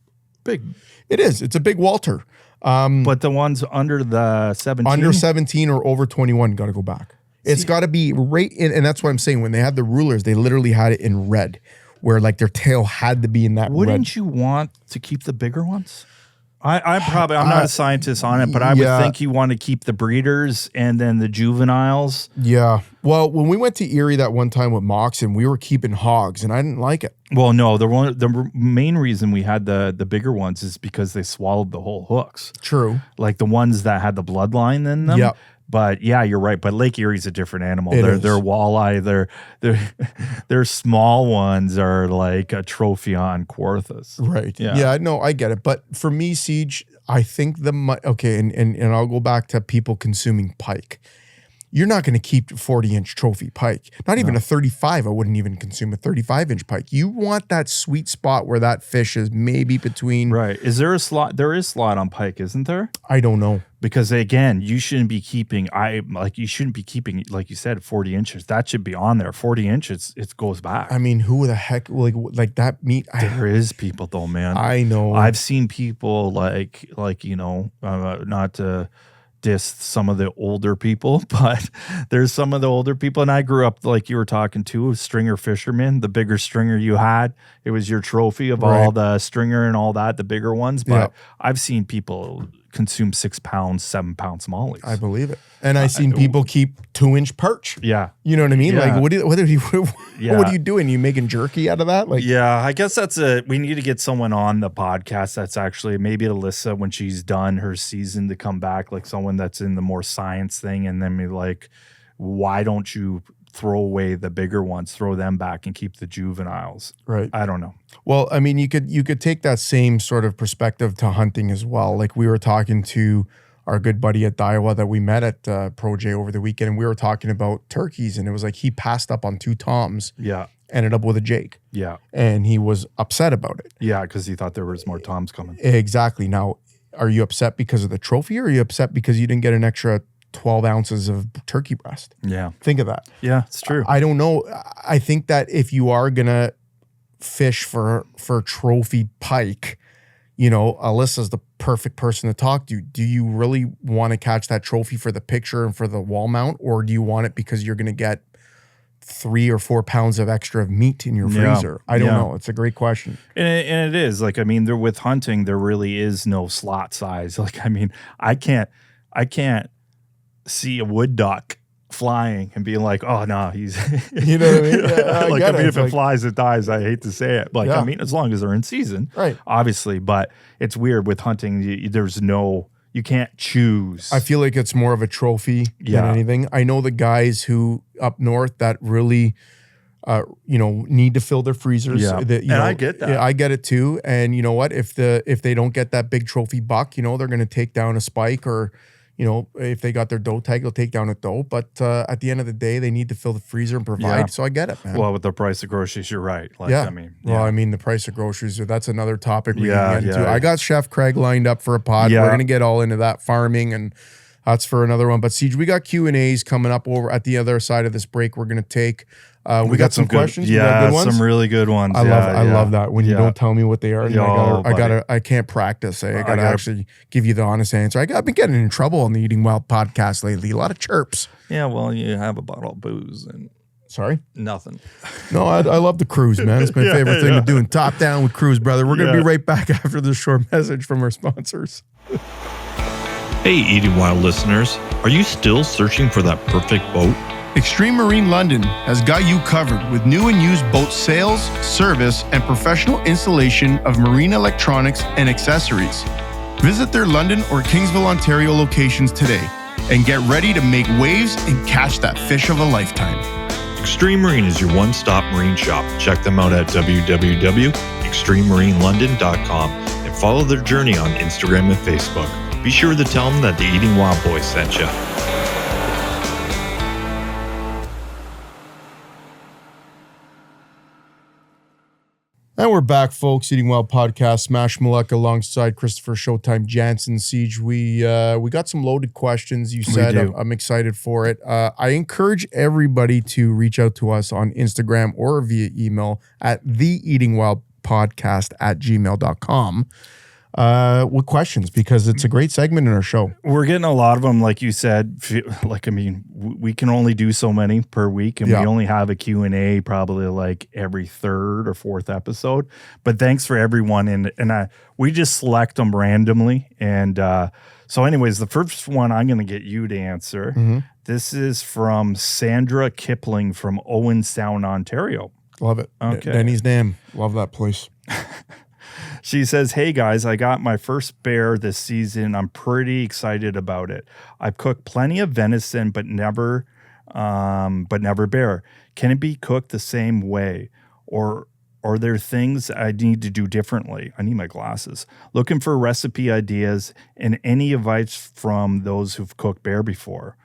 big. It is. It's a big Walter. But the ones under the 17? Under 17 or over 21 got to go back. It's got to be right in, and that's what I'm saying. When they had the rulers, they literally had it in red, where like their tail had to be in that Wouldn't you want to keep the bigger ones? I'm not a scientist on it, but I would think you want to keep the breeders and then the juveniles. Yeah. Well, when we went to Erie that one time with Moxon, we were keeping hogs, and I didn't like it. Well, no, the main reason we had the bigger ones is because they swallowed the whole hooks. True. Like the ones that had the bloodline in them. Yeah. But yeah, you're right. But Lake Erie's a different animal. They're walleye. Their small ones are like a Tropheon Quarthus. Right. Yeah. No, I get it. But for me, Siege, I think and I'll go back to people consuming pike. You're not going to keep 40-inch trophy pike. Not even a 35. I wouldn't even consume a 35-inch pike. You want that sweet spot where that fish is maybe between. Right. Is there a slot? There is slot on pike, isn't there? I don't know. Because again, you shouldn't be keeping, like you you said, 40 inches. That should be on there. 40 inches, it goes back. I mean, who the heck, like that meat? There is people though, man. I know. I've seen people not to diss some of the older people, but there's some of the older people, and I grew up like you were talking to, stringer fishermen. The bigger stringer you had, it was your trophy of all the stringer and all that, the bigger ones. But I've seen people consume 6 pounds, 7 pound smallies. I believe it. And I've seen people keep 2-inch perch. Yeah. You know what I mean? Yeah. Like, what are you doing? You making jerky out of that? Like, yeah, I guess we need to get someone on the podcast that's actually maybe Alyssa when she's done her season to come back, like someone that's in the more science thing, and then be like, why don't you throw away the bigger ones, throw them back and keep the juveniles? Right. I don't know. Well, I mean, you could take that same sort of perspective to hunting as well. Like we were talking to our good buddy at Daiwa that we met at Pro J over the weekend, and we were talking about turkeys, and it was like he passed up on 2 toms. Yeah. Ended up with a Jake. Yeah. And he was upset about it. Yeah, because he thought there was more toms coming. Exactly. Now, are you upset because of the trophy, or are you upset because you didn't get an extra 12 ounces of turkey breast? Yeah. Think of that. Yeah, it's true. I don't know. I think that if you are going to fish for trophy pike, Alyssa's the perfect person to talk to. Do you really want to catch that trophy for the picture and for the wall mount, or do you want it because you're going to get 3 or 4 pounds of extra meat in your freezer? I don't know. It's a great question. And it is. Like, I mean, with hunting, there really is no slot size. Like, I mean, I can't see a wood duck flying and being like, oh no, he's you know what I mean? Yeah, if it flies, it dies. I hate to say it. Like, I mean, as long as they're in season, right? Obviously, but it's weird with hunting. There's no You can't choose. I feel like it's more of a trophy than anything. I know the guys who up north that really, need to fill their freezers. Yeah. That, I get that. Yeah, I get it too. And you know what? If they don't get that big trophy buck, they're going to take down a spike, or, if they got their doe tag, they'll take down a doe. But at the end of the day, they need to fill the freezer and provide. Yeah. So I get it, man. Well, with the price of groceries, you're right. The price of groceries, that's another topic we can get into. Yeah. I got Chef Craig lined up for a pod. Yeah. We're going to get all into that farming, and that's for another one. But Siege, we got Q&As coming up over at the other side of this break we're going to take. We got some questions. Yeah, we got good ones. some really good ones. I love that when you don't tell me what they are. I can't practice. I gotta actually give you the honest answer. I've been getting in trouble on the Eating Wild podcast lately. A lot of chirps. Yeah, well, you have a bottle of booze and sorry, nothing. No, I love the cruise, man. It's my favorite thing to do. And top down with cruise, brother. We're gonna be right back after this short message from our sponsors. Hey, Eating Wild listeners, are you still searching for that perfect boat? Xtreme Marine London has got you covered with new and used boat sales, service, and professional installation of marine electronics and accessories. Visit their London or Kingsville, Ontario locations today and get ready to make waves and catch that fish of a lifetime. Xtreme Marine is your one-stop marine shop. Check them out at www.extrememarinelondon.com and follow their journey on Instagram and Facebook. Be sure to tell them that the Eating Wild Boys sent you. And we're back, folks. Eating Wild podcast. Smash Malek alongside Christopher Showtime Jansen. Siege, we got some loaded questions. You said I'm excited for it. I encourage everybody to reach out to us on Instagram or via email at theeatingwildpodcast@gmail.com. With questions, because it's a great segment in our show. We're getting a lot of them, like you said. We can only do so many per week, and we only have a Q&A probably like every third or fourth episode. But thanks for everyone, and we just select them randomly. And so anyways, the first one I'm going to get you to answer. Mm-hmm. This is from Sandra Kipling from Owen Sound, Ontario. Love it. Okay. Denny's Dam. Love that place. She says, "Hey guys, I got my first bear this season. I'm pretty excited about it. I've cooked plenty of venison, but never bear. Can it be cooked the same way, or are there things I need to do differently? I need my glasses. Looking for recipe ideas and any advice from those who've cooked bear before."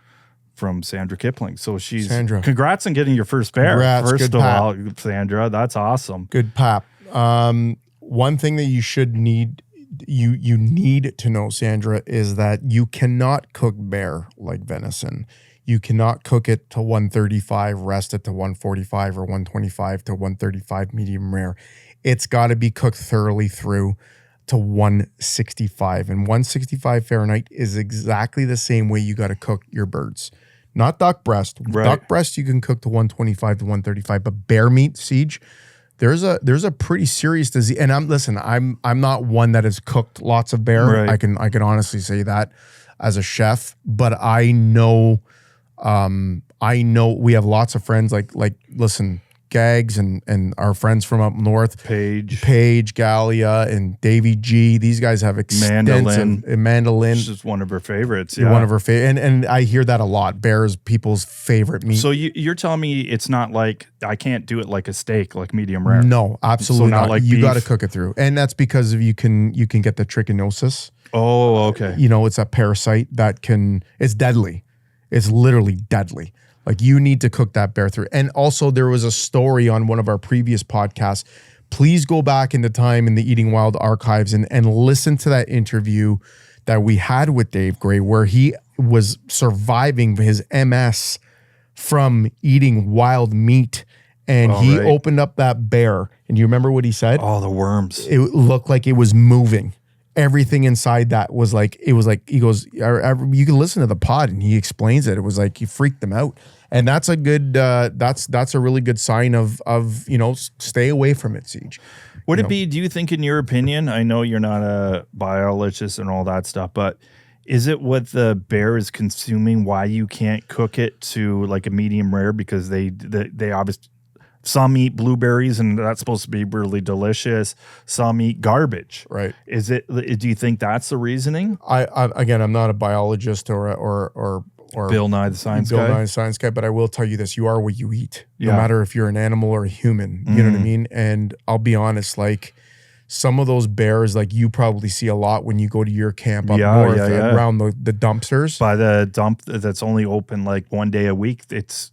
From Sandra Kipling. So Sandra, congrats on getting your first bear. First of all, Sandra, that's awesome. Good pap. One thing that you need to know, Sandra, is that you cannot cook bear like venison. You cannot cook it to 135, rest it to 145 or 125 to 135 medium rare. It's got to be cooked thoroughly through to 165. And 165 Fahrenheit is exactly the same way you got to cook your birds. Not duck breast. Right. Duck breast you can cook to 125 to 135, but bear meat, Siege, there's a pretty serious disease. And I'm not one that has cooked lots of bear. Right. I can honestly say that as a chef, but I know we have lots of friends like listen, Gags and our friends from up north, Paige, Gallia, and Davy G. These guys have extensive mandolin. This is one of her favorites. Yeah, one of her favorite, and I hear that a lot. Bear is people's favorite meat. So you're telling me it's not like I can't do it like a steak, like medium rare? No, absolutely so not. Like you got to cook it through, and that's because you can get the trichinosis. Oh, okay. It's a parasite that it's deadly. It's literally deadly. Like you need to cook that bear through. And also there was a story on one of our previous podcasts. Please go back in the time in the Eating Wild archives and listen to that interview that we had with Dave Gray, where he was surviving his MS from eating wild meat. And he opened up that bear. And you remember what he said? Oh, the worms. It looked like it was moving. Everything inside that was like, he goes, you can listen to the pod and he explains it. It was like he freaked them out. And that's a good, that's a really good sign of stay away from it, Siege. Would it be, do you think, in your opinion, I know you're not a biologist and all that stuff, but is it what the bear is consuming why you can't cook it to like a medium rare? Because they obviously, Some eat blueberries, and that's supposed to be really delicious. Some eat garbage. Right. Do you think that's the reasoning? Again, I'm not a biologist or Bill Nye the Science Guy, but I will tell you this: you are what you eat, no Yeah. matter if you're an animal or a human. You know what I mean? And I'll be honest, like some of those bears, like you probably see a lot when you go to your camp up north around the dumpsters. By the dump that's only open like one day a week.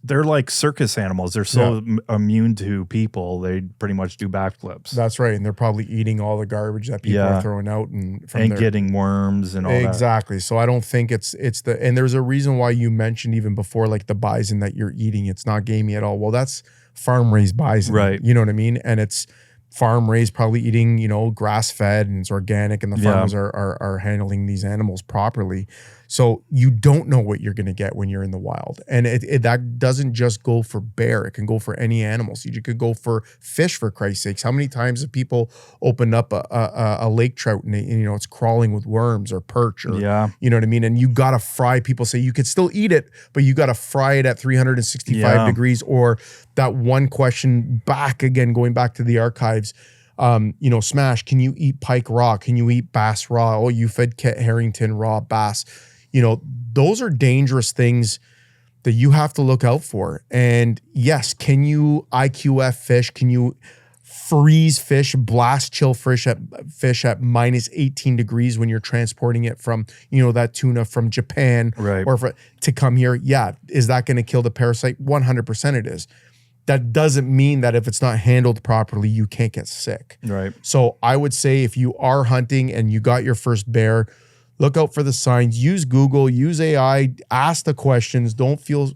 They're like circus animals. They're so immune to people. They pretty much do backflips. That's right, and they're probably eating all the garbage that people are throwing out and getting worms and all that. Exactly. So I don't think it's and there's a reason why you mentioned even before, like the bison that you're eating, it's not gamey at all. Well, that's farm raised bison, right? You know what I mean? And it's farm raised, probably eating, grass fed, and it's organic, and the farmers are handling these animals properly. So you don't know what you're going to get when you're in the wild. And that doesn't just go for bear. It can go for any animal. So you could go for fish, for Christ's sakes. How many times have people opened up a lake trout and it's crawling with worms or perch or, you know what I mean? And you got to fry. People say you could still eat it, but you got to fry it at 365 degrees. Or that one question going back to the archives, Smash, can you eat pike raw? Can you eat bass raw? Oh, you fed Kit Harington raw bass. Those are dangerous things that you have to look out for. And yes, can you IQF fish? Can you freeze fish, blast chill fish at minus 18 degrees when you're transporting it from, that tuna from Japan to come here? Yeah. Is that going to kill the parasite? 100% it is. That doesn't mean that if it's not handled properly, you can't get sick. Right. So I would say if you are hunting and you got your first bear, look out for the signs, use Google, use AI, ask the questions. Don't feel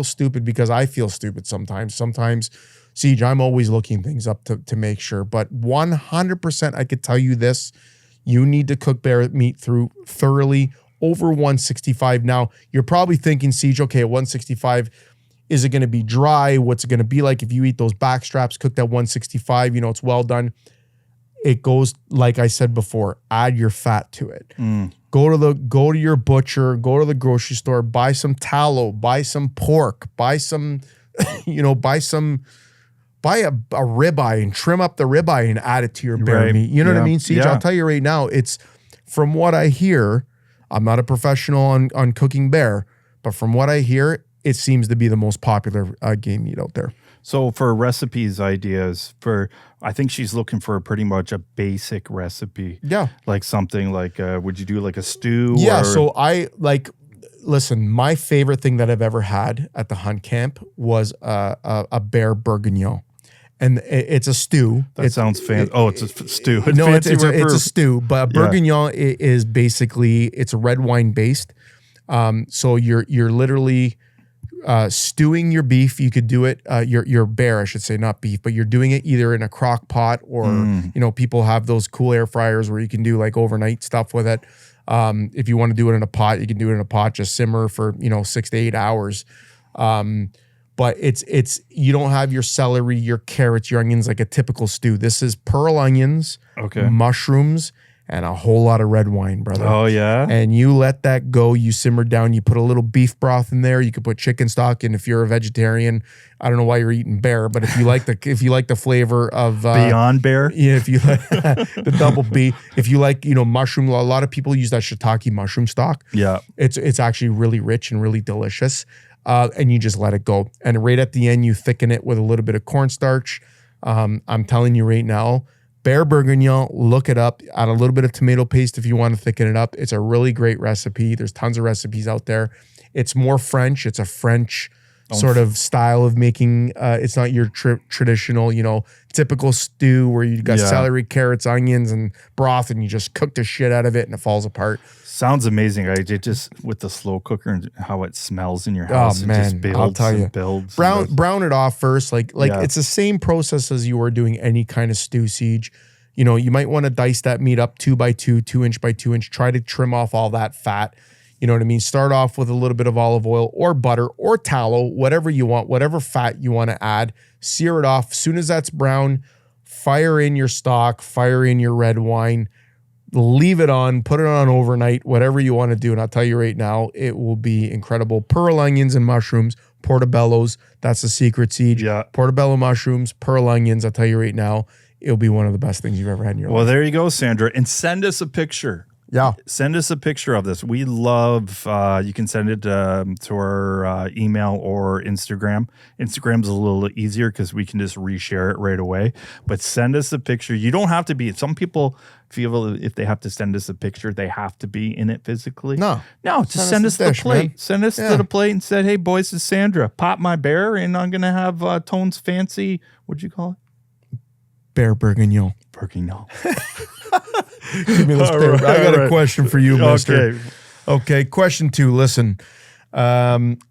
stupid, because I feel stupid sometimes. Sometimes, Siege, I'm always looking things up to make sure. But 100% I could tell you this, you need to cook bear meat through thoroughly over 165. Now, you're probably thinking, Siege, okay, at 165, is it going to be dry? What's it going to be like if you eat those back straps cooked at 165? It's well done. It goes, like I said before, add your fat to it. Go to your butcher, go to the grocery store, buy some tallow, buy some pork, buy some, buy a ribeye and trim up the ribeye and add it to your bear meat. You know what I mean, Siege? I'll tell you right now, it's, from what I hear, I'm not a professional on cooking bear, but from what I hear, it seems to be the most popular game meat out there. So for recipes, ideas I think she's looking for pretty much a basic recipe. Yeah. Like something like, would you do like a stew? Yeah. So listen, my favorite thing that I've ever had at the hunt camp was a bear bourguignon. And it's a stew. That sounds fancy. It's a stew. No, it's a stew. But a bourguignon is basically, it's red wine based. So you're literally stewing your beef. You could do it, your bear, I should say, not beef, but you're doing it either in a crock pot or, people have those cool air fryers where you can do like overnight stuff with it. If you want to do it in a pot, you can do it in a pot, just simmer for, 6 to 8 hours. But it's you don't have your celery, your carrots, your onions like a typical stew. This is pearl onions, mushrooms, and a whole lot of red wine, brother. Oh, yeah? And you let that go. You simmer down. You put a little beef broth in there. You could put chicken stock in if you're a vegetarian. I don't know why you're eating bear, but if you like the flavor of Beyond Bear, if you like the double B, if you like mushroom, a lot of people use that shiitake mushroom stock. Yeah, it's actually really rich and really delicious. And you just let it go. And right at the end, you thicken it with a little bit of cornstarch. I'm telling you right now, bear bourguignon, look it up. Add a little bit of tomato paste if you want to thicken it up. It's a really great recipe. There's tons of recipes out there. It's more French. It's a French sort of style of making. It's not your traditional, typical stew where you got celery, carrots, onions, and broth, and you just cook the shit out of it and it falls apart. Sounds amazing. It just with the slow cooker and how it smells in your house. Oh man, it just builds, I'll tell you. Builds. Brown it off first. It's the same process as you were doing any kind of stew, Siege. You might want to dice that meat up 2 by 2, 2 inch by 2 inch. Try to trim off all that fat. You know what I mean? Start off with a little bit of olive oil or butter or tallow, whatever you want, whatever fat you want to add. Sear it off. As soon as that's brown, fire in your stock, fire in your red wine. Leave it on, put it on overnight, whatever you want to do. And I'll tell you right now, it will be incredible. Pearl onions and mushrooms, portobellos. That's the secret, Siege. Yeah. Portobello mushrooms, pearl onions. I'll tell you right now, it'll be one of the best things you've ever had in your Well, life. there you go, Sandra. And send us a picture. Yeah. Send us a picture of this. We love, you can send it to our email or Instagram. Instagram's a little easier because we can just reshare it right away. But send us a picture. You don't have to be, some people feel if they have to send us a picture, they have to be in it physically. No, just send us the dish, plate. man. Send us to the plate and said, hey, boys, it's Sandra. Pop my bear, and I'm going to have Tone's fancy, what'd you call it? Bear bourguignon. Bourguignon. Give me this bear. I got a question for you, mister. Okay, question 2. Listen,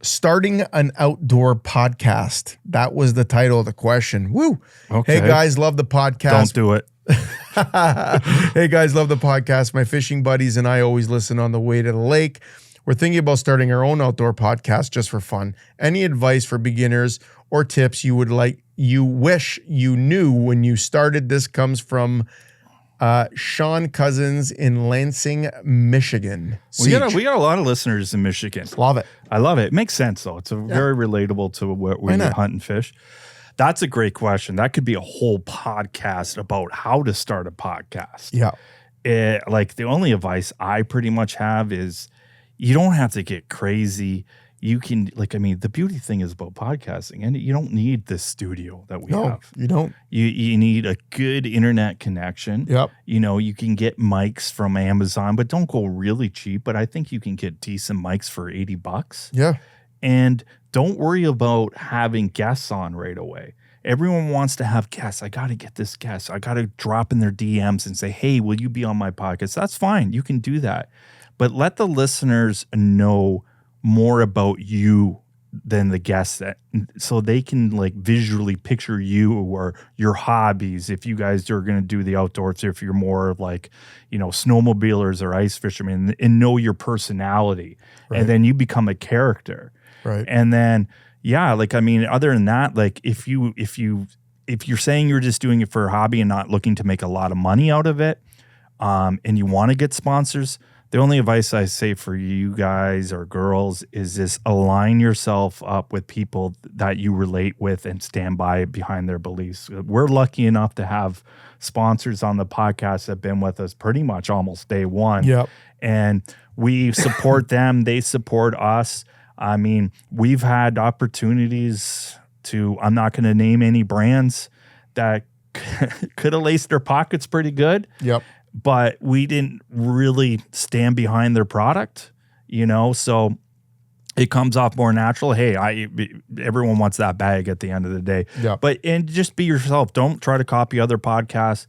starting an outdoor podcast. That was the title of the question. Woo. Okay. Hey, guys, love the podcast. Don't do it. Hey, guys, love the podcast. My fishing buddies and I always listen on the way to the lake. We're thinking about starting our own outdoor podcast just for fun. Any advice for beginners or tips you wish you knew when you started? This comes from Sean Cousins in Lansing, Michigan. We got a lot of listeners in Michigan. Love it. I love it. It makes sense, though. It's very relatable to what we hunt and fish. That's a great question. That could be a whole podcast about how to start a podcast. Yeah. Like the only advice I pretty much have is you don't have to get crazy. You can, the beauty thing is about podcasting, and you don't need this studio that we have. You don't. You need a good internet connection. Yep. You can get mics from Amazon, but don't go really cheap. But I think you can get decent mics for $80. Yeah. And don't worry about having guests on right away. Everyone wants to have guests. I got to get this guest. I got to drop in their DMs and say, hey, will you be on my podcast? That's fine. You can do that. But let the listeners know more about you than the guests, so they can visually picture you or your hobbies. If you guys are going to do the outdoors, if you're more of snowmobilers or ice fishermen, and know your personality, right. And then you become a character, right? And then other than that, if you're saying you're just doing it for a hobby and not looking to make a lot of money out of it, and you want to get sponsors, the only advice I say for you guys or girls is this: align yourself up with people that you relate with and stand behind their beliefs. We're lucky enough to have sponsors on the podcast that have been with us pretty much almost day one. Yep. And we support them. They support us. I mean, we've had opportunities I'm not going to name any brands that could have laced their pockets pretty good. Yep. But we didn't really stand behind their product, so it comes off more natural. Hey, everyone wants that bag at the end of the day. Yeah. And just be yourself. Don't try to copy other podcasts.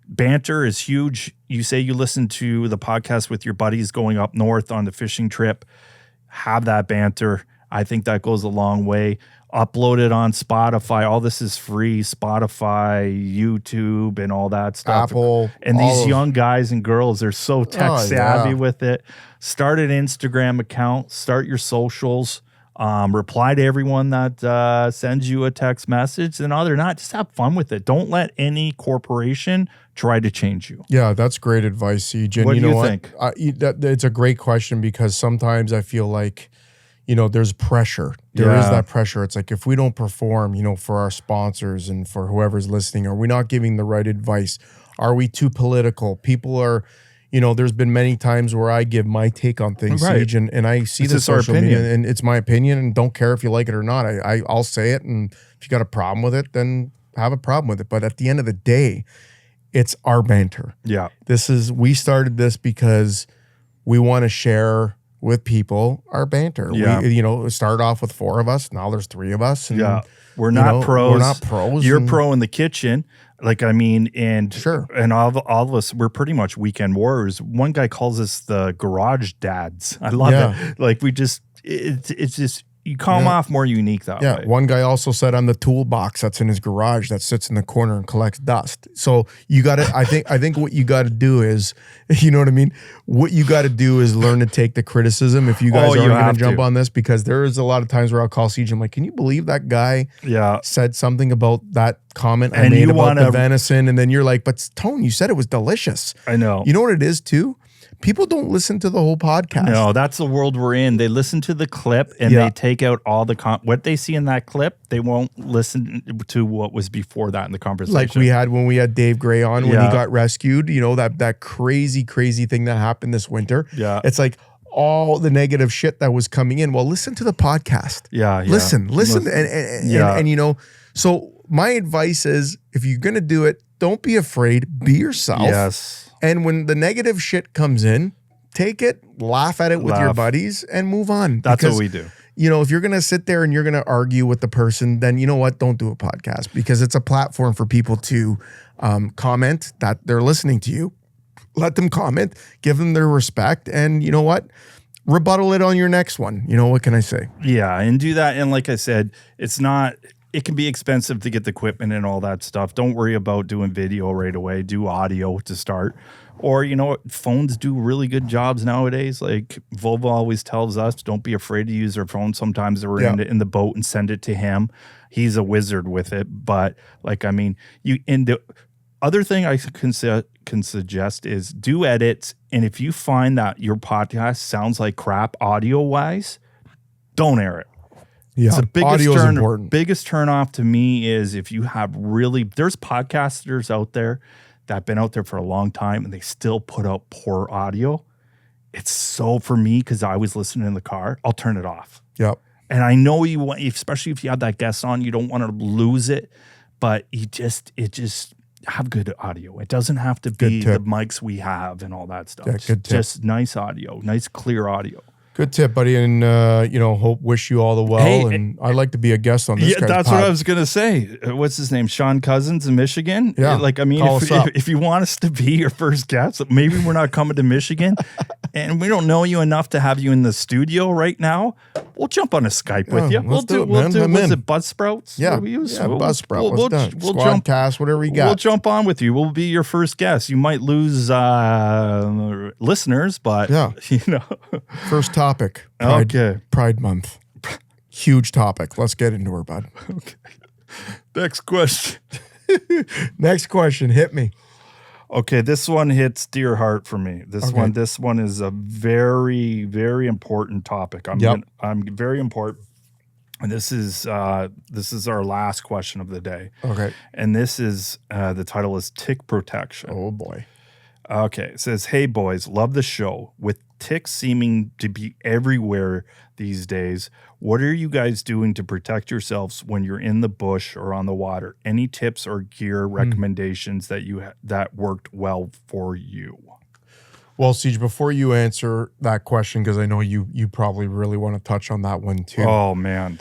Banter is huge. You say you listen to the podcast with your buddies going up north on the fishing trip. Have that banter. I think that goes a long way. Upload it on Spotify. All this is free. Spotify, YouTube, and all that stuff. Apple. And these young guys and girls are so tech savvy with it. Start an Instagram account. Start your socials. Reply to everyone that sends you a text message. And other than that, just have fun with it. Don't let any corporation try to change you. Yeah, that's great advice, Siege. And what do you think? It's a great question, because sometimes I feel like, there's pressure. There is that pressure. It's like, if we don't perform, for our sponsors and for whoever's listening, are we not giving the right advice? Are we too political? People are, there's been many times where I give my take on things, right. Siege, and I see It's the just our social opinion. media, and it's my opinion, and don't care if you like it or not. I'll say it, and if you got a problem with it, then have a problem with it. But at the end of the day, it's our banter. Yeah. We started this because we want to share with people our banter. Yeah. We started off with 4 of us. Now there's 3 of us. And, We're not pros. We're not pros. You're pro in the kitchen. And sure. And all of us, we're pretty much weekend warriors. One guy calls us the garage dads. I love it. It's just, you come off more unique that way. One guy also said I'm the toolbox that's in his garage that sits in the corner and collects dust. So you got to, I think what you got to do is, you know what I mean? What you got to do is learn to take the criticism if you guys aren't going to jump on this, because there is a lot of times where I'll call Siege. I'm like, can you believe that guy said something about that comment I made about the venison? And then you're like, but Tone, you said it was delicious. I know. You know what it is too? People don't listen to the whole podcast. No, that's the world we're in. They listen to the clip and they take out all the what they see in that clip. They won't listen to what was before that in the conversation. Like we had when we had Dave Gray on when he got rescued. You know, that crazy thing that happened this winter. Yeah, it's like all the negative shit that was coming in. Well, listen to the podcast. Listen, and you know. So my advice is, if you're gonna do it, don't be afraid. Be yourself. Yes. And when the negative shit comes in, take it, laugh at it with your buddies, and move on. That's what we do. You know, if you're going to sit there and you're going to argue with the person, then you know what? Don't do a podcast, because it's a platform for people to comment that they're listening to you. Let them comment, give them their respect, and you know what? Rebuttal it on your next one. You know, what can I say? Yeah, and do that. And like I said, it can be expensive to get the equipment and all that stuff. Don't worry about doing video right away. Do audio to start. Or, you know what? Phones do really good jobs nowadays. Like Volvo always tells us, don't be afraid to use their phone. Sometimes we're in the boat and send it to him. He's a wizard with it. But like, I mean, the other thing I can suggest is do edits. And if you find that your podcast sounds like crap audio-wise, don't air it. Yeah, so important. Biggest turn off to me is if you have there's podcasters out there that have been out there for a long time and they still put out poor audio. It's so, for me, because I was listening in the car, I'll turn it off. Yep. And I know you want, especially if you have that guest on, you don't want to lose it, but it just have good audio. It doesn't have to be the mics we have and all that stuff. Yeah, good tip. Just nice audio, nice clear audio. Good tip, buddy, and you know, wish you all the well. Hey, and I'd like to be a guest on this. Yeah, that's what I was gonna say. What's his name? Sean Cousins in Michigan. Yeah, like I mean, if you want us to be your first guest, maybe we're not coming to Michigan, and we don't know you enough to have you in the studio right now. We'll jump on a Skype with you. We'll do. Was it Buzzsprouts? Yeah, Buzzsprout. We'll jump cast, whatever you got. We'll jump on with you. We'll be your first guest. You might lose listeners, but you know, first topic. Pride Month. Huge topic. Let's get into her, bud. Okay. Next question. Next question. Hit me. Okay, this one hits dear heart for me. This one is a very, very important topic. I'm very important. And this is our last question of the day. Okay. And this is the title is Tick Protection. Oh boy. Okay. It says, "Hey boys, love the show. With ticks seeming to be everywhere these days, what are you guys doing to protect yourselves when you're in the bush or on the water? Any tips or gear recommendations that worked well for you?" Well, Siege, before you answer that question, because I know you probably really want to touch on that one too. Oh man,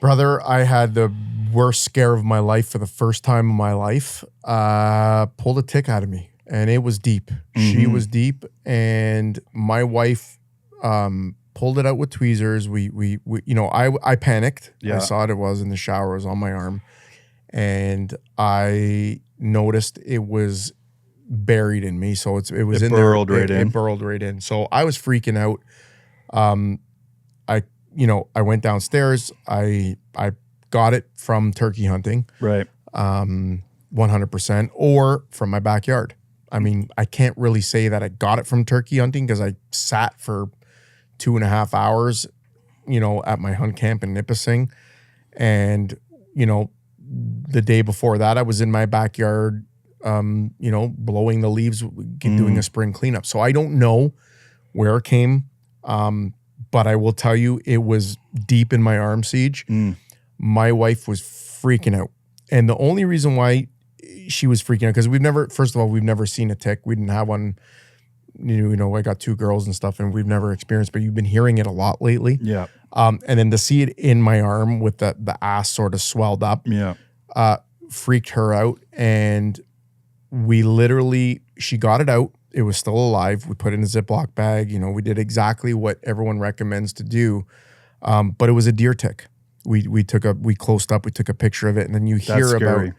brother, I had the worst scare of my life for the first time in my life. Pulled a tick out of me. And it was deep. She was deep, and my wife pulled it out with tweezers. We you know, I panicked. Yeah. I saw it was in the shower. It was on my arm, and I noticed it was buried in me. So it was in there. It burrowed right in. So I was freaking out. I went downstairs. I got it from turkey hunting. Right. 100%, or from my backyard. I mean, I can't really say that I got it from turkey hunting because I sat for 2.5 hours, you know, at my hunt camp in Nipissing. And, you know, the day before that, I was in my backyard, you know, blowing the leaves, doing a spring cleanup. So I don't know where it came, but I will tell you it was deep in my arm, Siege. My wife was freaking out. And the only reason why she was freaking out, because we've never seen a tick. We didn't have one. You know, I got 2 girls and stuff, and we've never experienced, but you've been hearing it a lot lately. Yeah. And then to see it in my arm with the ass sort of swelled up, freaked her out. And she got it out. It was still alive. We put it in a Ziploc bag. You know, we did exactly what everyone recommends to do. But it was a deer tick. We closed up, we took a picture of it, and then you hear about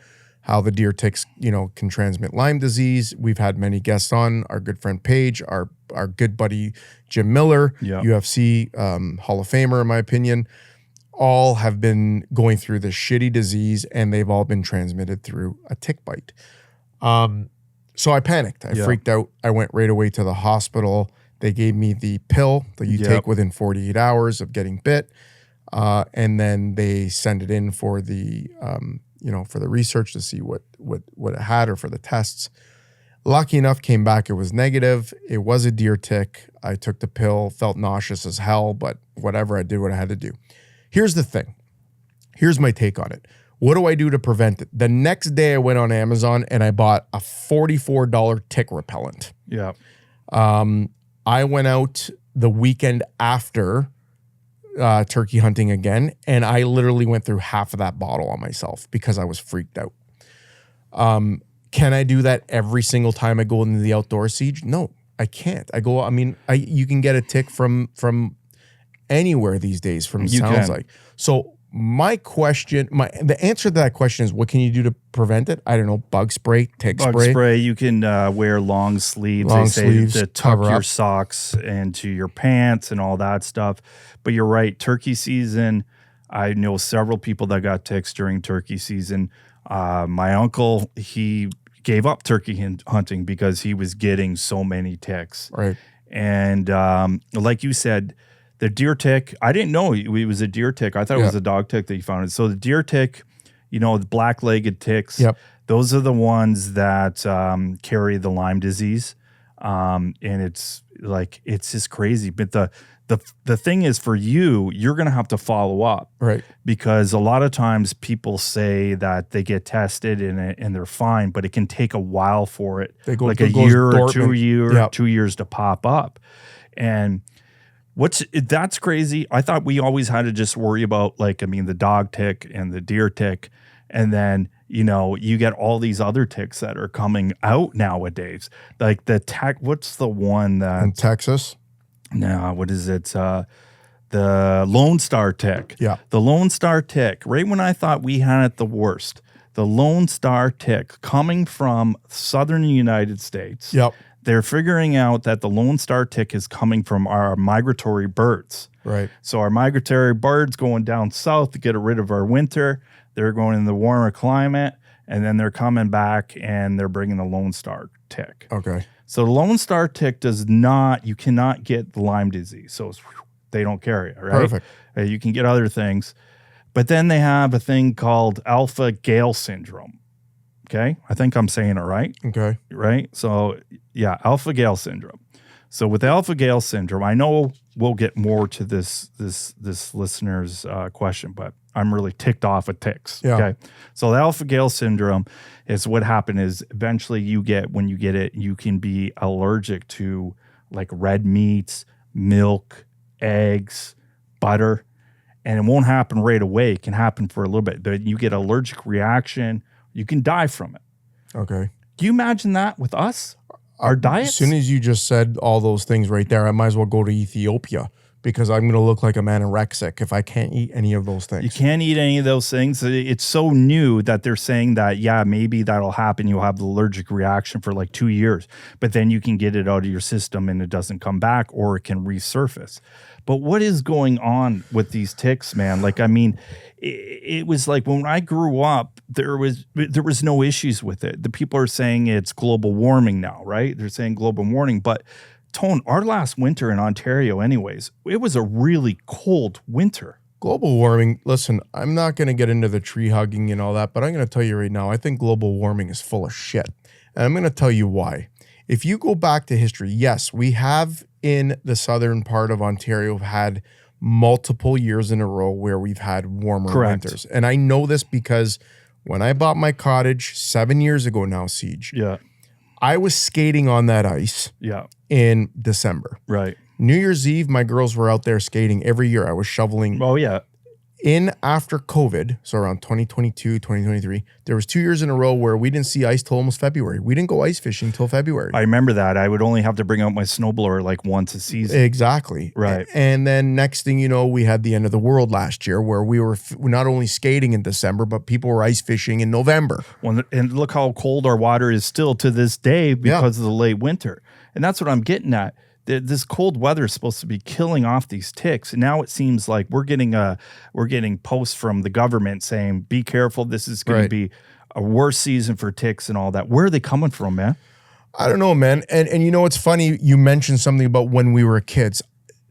how the deer ticks, you know, can transmit Lyme disease. We've had many guests on, our good friend Paige, our good buddy Jim Miller, UFC Hall of Famer, in my opinion, all have been going through this shitty disease, and they've all been transmitted through a tick bite. So I panicked. I freaked out. I went right away to the hospital. They gave me the pill that you take within 48 hours of getting bit. And then they send it in for the, for the research to see what it had, or for the tests. Lucky enough, came back, it was negative. It was a deer tick. I took the pill, felt nauseous as hell, but whatever, I did what I had to do. Here's the thing. Here's my take on it. What do I do to prevent it? The next day I went on Amazon and I bought a $44 tick repellent. Yeah. I went out the weekend after turkey hunting again, and I literally went through half of that bottle on myself because I was freaked out. Can I do that every single time I go into the outdoor siege? No, I can't. You can get a tick from anywhere these days, sounds like. So the answer to that question is, what can you do to prevent it? I don't know, bug spray, tick spray. You can wear long sleeves. Long they say sleeves, to tuck cover your up. socks into your pants and all that stuff. But you're right, turkey season, I know several people that got ticks during turkey season. My uncle, he gave up turkey hunting because he was getting so many ticks. Right. And like you said, the deer tick, I didn't know it was a deer tick. I thought it was a dog tick that you found. So the deer tick, the black-legged ticks, those are the ones that carry the Lyme disease. And it's just crazy. But the thing is, for you're going to have to follow up. Right. Because a lot of times people say that they get tested and they're fine, but it can take a while for it, like a year or 2 years, 2 years to pop up. And that's crazy. I thought we always had to just worry about the dog tick and the deer tick. And then, you get all these other ticks that are coming out nowadays. Like what's the one that in Texas? No, what is it? The Lone Star tick. Yeah. The Lone Star tick. Right when I thought we had it the worst, the Lone Star tick coming from southern United States. Yep. They're figuring out that the Lone Star tick is coming from our migratory birds. Right. So our migratory birds going down south to get rid of our winter. They're going in the warmer climate, and then they're coming back and they're bringing the Lone Star tick. Okay. So the Lone Star tick you cannot get the Lyme disease. So they don't carry it, right? Perfect. You can get other things. But then they have a thing called alpha Gale syndrome. Okay? I think I'm saying it right. Okay. Right? So, yeah, alpha Gale syndrome. So with alpha Gale syndrome, I know we'll get more to this listener's question, but I'm really ticked off at ticks. Yeah. Okay. So the alpha Gale syndrome is what happened is eventually when you get it, you can be allergic to like red meats, milk, eggs, butter, and it won't happen right away. It can happen for a little bit, but you get allergic reaction. You can die from it. Okay. Do you imagine that with us? Our diets? As soon as you just said all those things right there, I might as well go to Ethiopia, because I'm going to look like a anorexic if I can't eat any of those things. You can't eat any of those things. It's so new that they're saying that, yeah, maybe that'll happen. You'll have the allergic reaction for like 2 years, but then you can get it out of your system and it doesn't come back, or it can resurface. But what is going on with these ticks, man? It was like when I grew up, there was no issues with it. The people are saying it's global warming now, right? They're saying global warming, but Tone, our last winter in Ontario anyways, it was a really cold winter. Global warming, listen, I'm not going to get into the tree hugging and all that, but I'm going to tell you right now, I think global warming is full of shit. And I'm going to tell you why. If you go back to history, yes, we have in the southern part of Ontario had multiple years in a row where we've had warmer winters. And I know this because when I bought my cottage 7 years ago now, Siege, I was skating on that ice in December. Right. New Year's Eve, my girls were out there skating every year. I was shoveling. Oh, yeah. In after COVID, so around 2022, 2023, there was 2 years in a row where we didn't see ice till almost February. We didn't go ice fishing till February. I remember that. I would only have to bring out my snowblower like once a season. Exactly. Right. And then next thing you know, we had the end of the world last year where we were not only skating in December, but people were ice fishing in November. And look how cold our water is still to this day because of the late winter. And that's what I'm getting at. This cold weather is supposed to be killing off these ticks. And now it seems like we're getting posts from the government saying, be careful, this is going to be a worse season for ticks and all that. Where are they coming from, man? I don't know, man. And you know, it's funny. You mentioned something about when we were kids.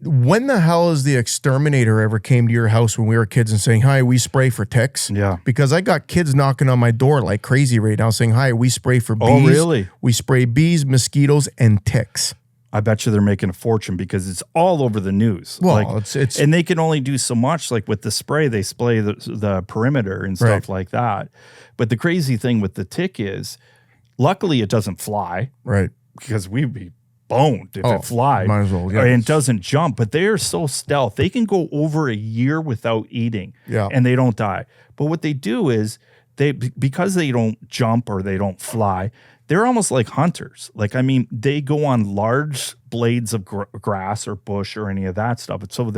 When the hell is the exterminator ever came to your house when we were kids and saying, hi, we spray for ticks? Yeah. Because I got kids knocking on my door like crazy right now saying, hi, we spray for bees. Oh, really? We spray bees, mosquitoes, and ticks. I bet you they're making a fortune because it's all over the news. Well, it's and they can only do so much. Like with the spray, they spray the perimeter and stuff like that. But the crazy thing with the tick is, luckily it doesn't fly. Right. Because we'd be boned if it flies. Might as well, yeah. And it doesn't jump. But they are so stealth. They can go over a year without eating. Yeah. And they don't die. But what they do is, because they don't jump or they don't fly, they're almost like hunters. Like, I mean, they go on large blades of grass or bush or any of that stuff. And so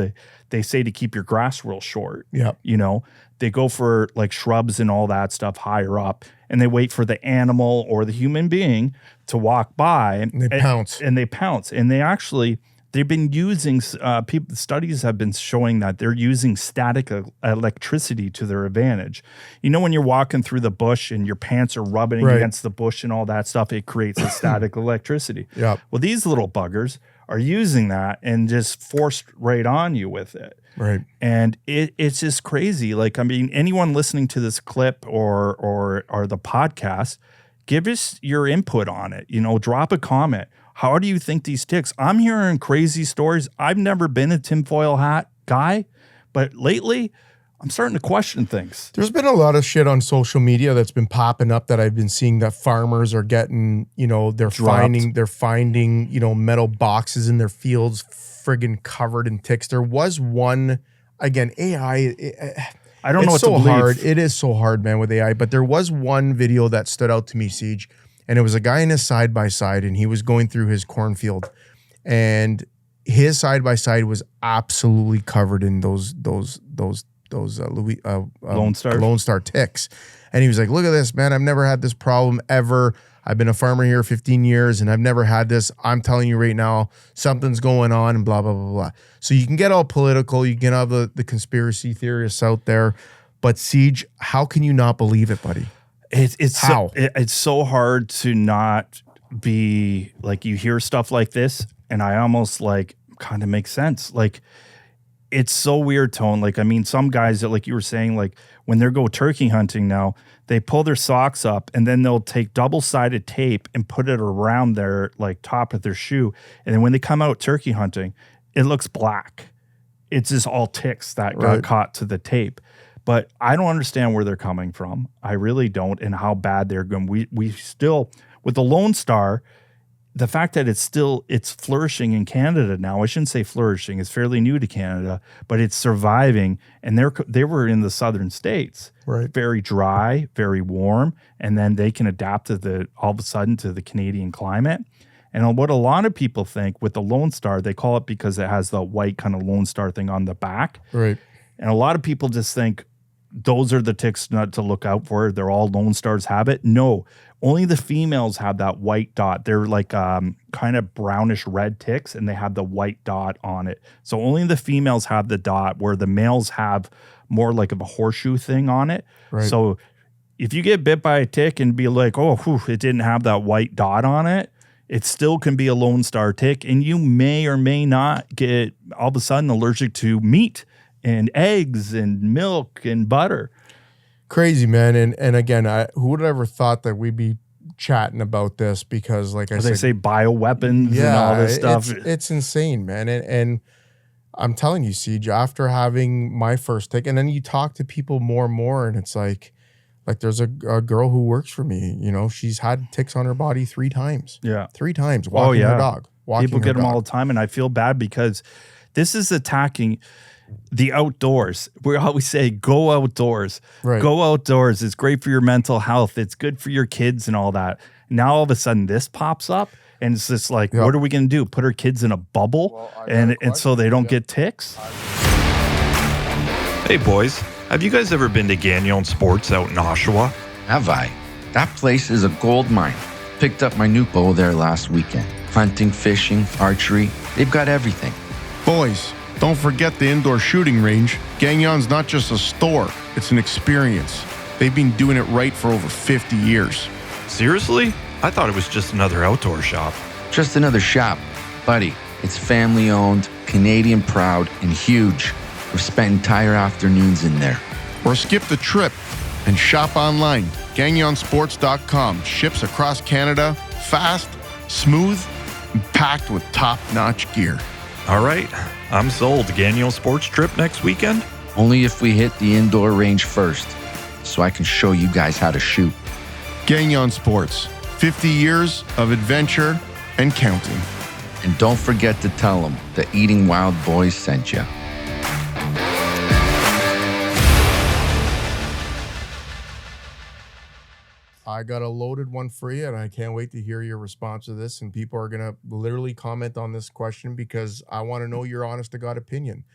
they say to keep your grass real short. Yeah. You know, they go for like shrubs and all that stuff higher up, and they wait for the animal or the human being to walk by. And they pounce. And they pounce. And they've been using, studies have been showing that they're using static electricity to their advantage. You know, when you're walking through the bush and your pants are rubbing against the bush and all that stuff, it creates a static electricity. Yeah. Well, these little buggers are using that and just forced right on you with it. Right. And it's just crazy. Like, I mean, anyone listening to this clip or the podcast, give us your input on it. You know, drop a comment. How do you think these ticks? I'm hearing crazy stories. I've never been a tinfoil hat guy, but lately I'm starting to question things. There's been a lot of shit on social media that's been popping up that I've been seeing that farmers are getting, you know, they're finding, you know, metal boxes in their fields friggin' covered in ticks. There was one, again, AI. I don't know what to believe. Hard. It is so hard, man, with AI. But there was one video that stood out to me, Siege. And it was a guy in his side-by-side, and he was going through his cornfield, and his side-by-side was absolutely covered in those Lone Star ticks. And he was like, look at this, man. I've never had this problem ever. I've been a farmer here 15 years, and I've never had this. I'm telling you right now, something's going on, and blah, blah, blah, blah. So you can get all political. You can have the conspiracy theorists out there. But, Siege, how can you not believe it, buddy? It's so hard to not be like, you hear stuff like this and I almost like kind of make sense. Like, it's so weird, Tone. Like, I mean, some guys that, like you were saying, like when they go turkey hunting now, they pull their socks up and then they'll take double-sided tape and put it around their like top of their shoe. And then when they come out turkey hunting, it looks black. It's just all ticks that got caught to the tape. But I don't understand where they're coming from. I really don't, and how bad they're going. We still, with the Lone Star, the fact that it's flourishing in Canada now. I shouldn't say flourishing; it's fairly new to Canada, but it's surviving. And they were in the southern states, right? Very dry, very warm, and then they can adapt to all of a sudden to the Canadian climate. And what a lot of people think with the Lone Star, they call it because it has the white kind of Lone Star thing on the back, right? And a lot of people just think those are the ticks not to look out for. They're all Lone Stars have it. No, only the females have that white dot. They're like kind of brownish red ticks, and they have the white dot on it. So only the females have the dot, where the males have more like of a horseshoe thing on it. Right. So if you get bit by a tick and be like, oh, it didn't have that white dot on it, it still can be a Lone Star tick, and you may or may not get all of a sudden allergic to meat and eggs and milk and butter. Crazy, man. And again, who would have ever thought that we'd be chatting about this? Because like I said, they say bioweapons and all this stuff. It's insane, man. And I'm telling you, Siege, after having my first tick, and then you talk to people more and more, and it's like there's a girl who works for me, you know, she's had ticks on her body 3 times. Yeah. 3 times walking her dog. People get them all the time, and I feel bad because this is attacking the outdoors. We always say, go outdoors. Right. Go outdoors. It's great for your mental health. It's good for your kids and all that. Now all of a sudden this pops up, and it's just like, what are we going to do? Put our kids in a bubble and so they don't get ticks? Hey boys, have you guys ever been to Gagnon Sports out in Oshawa? Have I? That place is a gold mine. Picked up my new bow there last weekend. Hunting, fishing, archery, they've got everything. Boys, don't forget the indoor shooting range. Gagnon's not just a store, it's an experience. They've been doing it right for over 50 years. Seriously? I thought it was just another outdoor shop. Just another shop. Buddy, it's family owned, Canadian proud, and huge. We've spent entire afternoons in there. Or skip the trip and shop online. GagnonSports.com ships across Canada, fast, smooth, and packed with top-notch gear. All right, I'm sold. Gagnon Sports trip next weekend? Only if we hit the indoor range first, so I can show you guys how to shoot. Gagnon Sports, 50 years of adventure and counting. And don't forget to tell them the Eating Wild Boys sent you. I got a loaded one for you, and I can't wait to hear your response to this. And people are going to literally comment on this question because I want to know your honest to God opinion.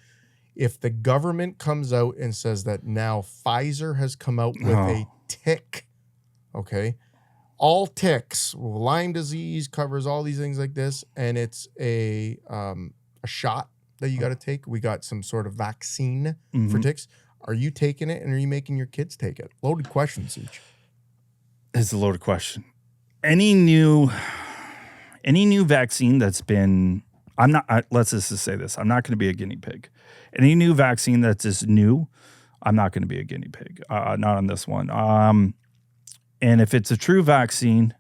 If the government comes out and says that now Pfizer has come out with a tick, okay, all ticks, Lyme disease covers all these things like this, and it's a shot that you got to take. We got some sort of vaccine for ticks. Are you taking it, and are you making your kids take it? Loaded questions each. It's a loaded question. Any new vaccine that's been, let's just say this, I'm not going to be a guinea pig. Any new vaccine that's just new, I'm not going to be a guinea pig. Not on this one. And if it's a true vaccine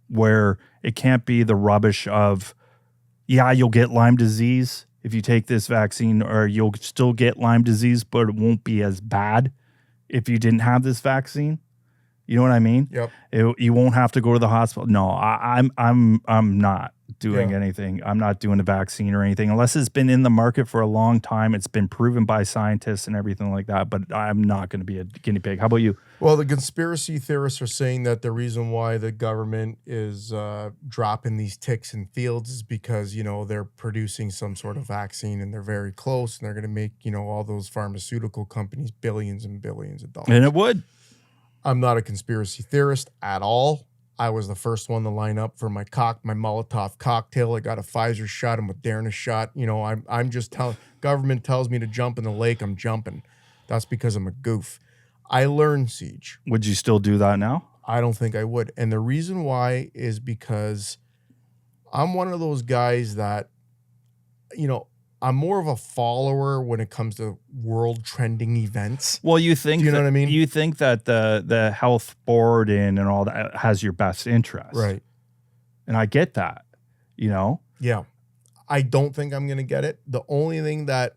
where it can't be the rubbish of, yeah, you'll get Lyme disease if you take this vaccine, or you'll still get Lyme disease, but it won't be as bad if you didn't have this vaccine. You know what I mean? Yep. You won't have to go to the hospital. No, I'm not doing anything. I'm not doing a vaccine or anything unless it's been in the market for a long time. It's been proven by scientists and everything like that. But I'm not going to be a guinea pig. How about you? Well, the conspiracy theorists are saying that the reason why the government is dropping these ticks in fields is because, you know, they're producing some sort of vaccine and they're very close and they're going to make, you know, all those pharmaceutical companies billions and billions of dollars. And it would. I'm not a conspiracy theorist at all. I was the first one to line up for my Molotov cocktail. I got a Pfizer shot, a Moderna shot. You know, I'm just telling, government tells me to jump in the lake, I'm jumping. That's because I'm a goof. I learned, Siege. Would you still do that now? I don't think I would. And the reason why is because I'm one of those guys that, you know, I'm more of a follower when it comes to world trending events. Well, you think, do you know what I mean? You think that the health board and all that has your best interest. Right. And I get that, you know? Yeah. I don't think I'm going to get it. The only thing that,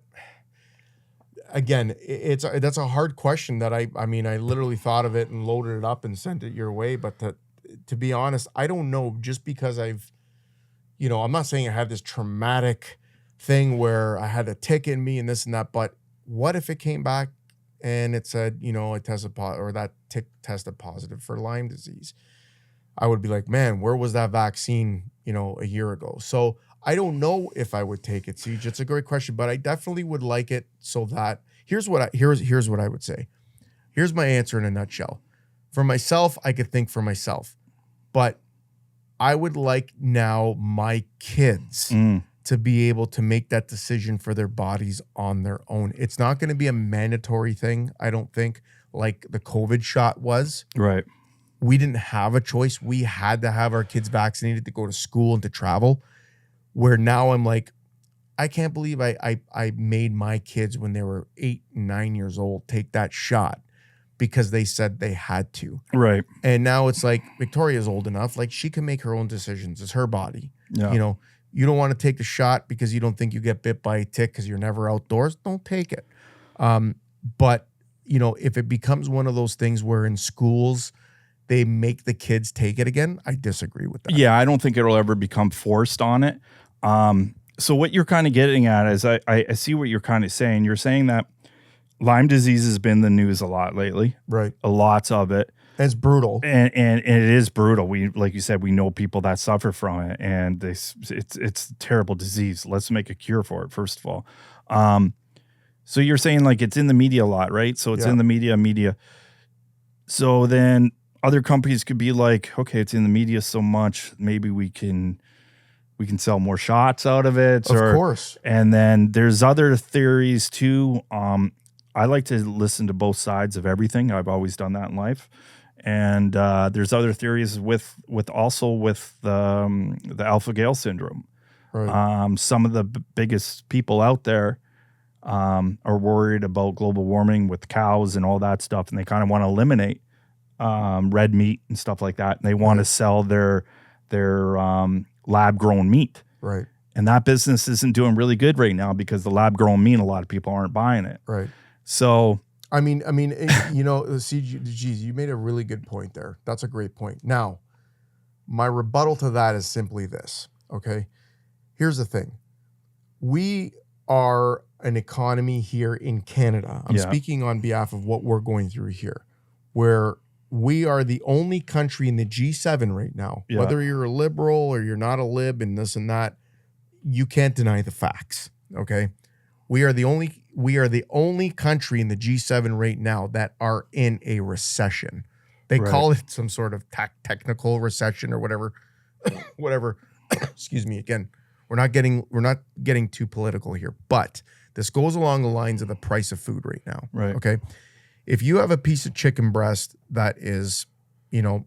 again, that's a hard question that I mean, I literally thought of it and loaded it up and sent it your way. But to be honest, I don't know, just because I've, you know, I'm not saying I had this traumatic thing where I had a tick in me and this and that, but what if it came back and it said, you know, it tested positive, or that tick tested positive for Lyme disease? I would be like, man, where was that vaccine, you know, a year ago? So I don't know if I would take it, Siege. It's a great question, but I definitely would like it. So that here's what I would say. Here's my answer in a nutshell. For myself, I could think for myself, but I would like now my kids to be able to make that decision for their bodies on their own. It's not going to be a mandatory thing, I don't think, like the COVID shot was. Right. We didn't have a choice. We had to have our kids vaccinated to go to school and to travel. Where now I'm like, I can't believe I made my kids when they were 8 and 9 years old take that shot because they said they had to. Right. And now it's like Victoria's old enough, like she can make her own decisions. It's her body. Yeah. You know, you don't want to take the shot because you don't think you get bit by a tick because you're never outdoors. Don't take it. But, you know, if it becomes one of those things where in schools they make the kids take it again, I disagree with that. Yeah, I don't think it'll ever become forced on it. So what you're kind of getting at is I see what you're kind of saying. You're saying that Lyme disease has been in the news a lot lately. Right. Lots of it. And it's brutal. And it is brutal. We, like you said, we know people that suffer from it, and it's a terrible disease. Let's make a cure for it, first of all. So you're saying like it's in the media a lot, right? So it's in the media. So then other companies could be like, okay, it's in the media so much, maybe we can sell more shots out of it. Of course. And then there's other theories too. I like to listen to both sides of everything. I've always done that in life. And there's other theories with the alpha-gal syndrome. Right. Some of the biggest people out there are worried about global warming with cows and all that stuff, and they kind of want to eliminate red meat and stuff like that. And they want to sell their lab-grown meat. Right. And that business isn't doing really good right now because the lab-grown meat, a lot of people aren't buying it. Right. So, I mean, you know, geez, you made a really good point there. That's a great point. Now, my rebuttal to that is simply this, okay? Here's the thing. We are an economy here in Canada. I'm speaking on behalf of what we're going through here, where we are the only country in the G7 right now, whether you're a liberal or you're not a lib and this and that, you can't deny the facts, okay? We are the only country in the G7 right now that are in a recession. They call it some sort of technical recession or whatever. Whatever. Excuse me again. We're not getting too political here, but this goes along the lines of the price of food right now. Right. Okay. If you have a piece of chicken breast that is, you know,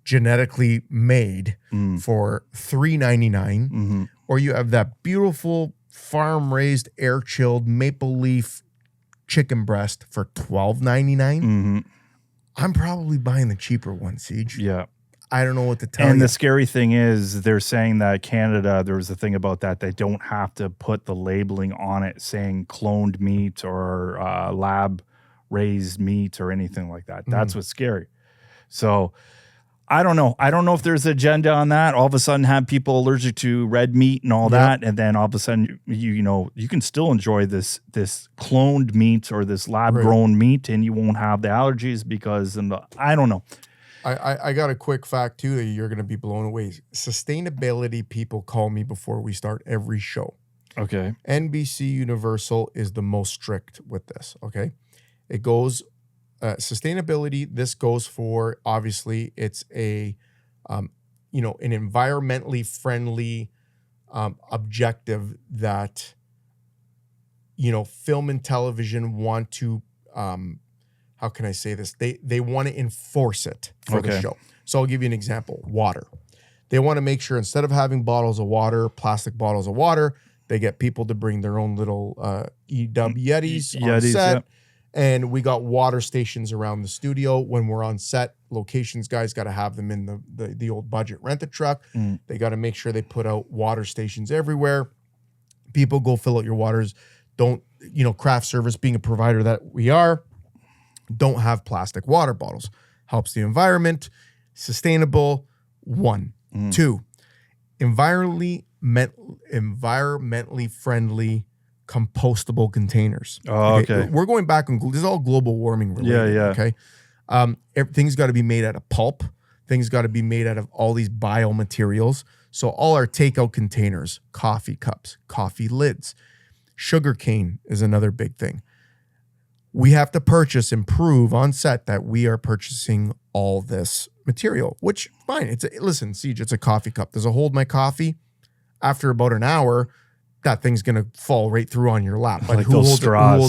genetically made for $3.99, or you have that beautiful farm-raised, air-chilled maple leaf chicken breast for $12.99, I'm probably buying the cheaper one, Siege. Yeah. I don't know what to tell you. And the scary thing is they're saying that Canada, there was a thing about that, they don't have to put the labeling on it saying cloned meat or lab-raised meat or anything like that. That's what's scary. So I don't know. I don't know if there's an agenda on that. All of a sudden have people allergic to red meat and all that. And then all of a sudden, you know, you can still enjoy this cloned meat or this lab-grown meat and you won't have the allergies because I don't know. I got a quick fact, too, that you're going to be blown away. Sustainability people call me before we start every show. Okay. NBC Universal is the most strict with this, okay? It goes, sustainability, this goes for, obviously, it's a, you know, an environmentally friendly objective that, you know, film and television want to, how can I say this? They want to enforce it for the show. So I'll give you an example. Water. They want to make sure instead of having bottles of water, plastic bottles of water, they get people to bring their own little Yetis on set. Yep. And we got water stations around the studio when we're on set. Locations guys got to have them in the old budget rent-a-truck. They got to make sure they put out water stations everywhere. People go fill out your waters. Don't, you know, craft service being a provider that we are, don't have plastic water bottles. Helps the environment. Sustainable. 1. 2, environmentally friendly compostable containers. Oh, okay. We're going back on, this is all global warming related. Okay. Everything's got to be made out of pulp. Things got to be made out of all these biomaterials. So all our takeout containers, coffee cups, coffee lids, sugarcane is another big thing. We have to purchase and prove on set that we are purchasing all this material, which fine. Listen, Siege, it's a coffee cup. Does it hold my coffee? After about an hour, that thing's going to fall right through on your lap. Like who holds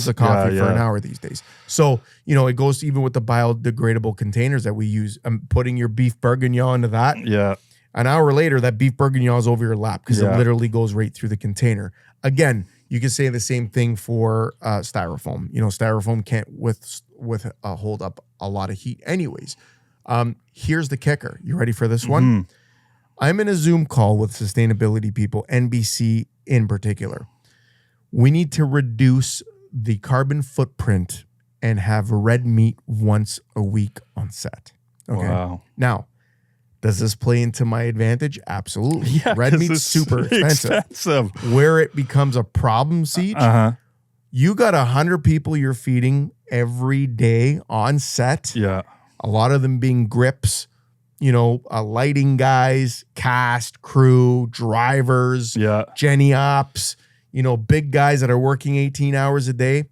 a coffee for an hour these days? So, you know, it goes even with the biodegradable containers that we use. Putting your beef bourguignon into that. Yeah. An hour later, that beef bourguignon is over your lap because it literally goes right through the container. Again, you can say the same thing for styrofoam. You know, styrofoam can't hold up a lot of heat anyways. Here's the kicker. You ready for this one? I'm in a Zoom call with sustainability people, NBC in particular. We need to reduce the carbon footprint and have red meat once a week on set. Okay. Wow. Now, does this play into my advantage? Absolutely. Yeah, red meat's super expensive. Where it becomes a problem, Siege, you got 100 people you're feeding every day on set. Yeah. A lot of them being grips, you know, lighting guys, cast, crew, drivers, Jenny ops, you know, big guys that are working 18 hours a day.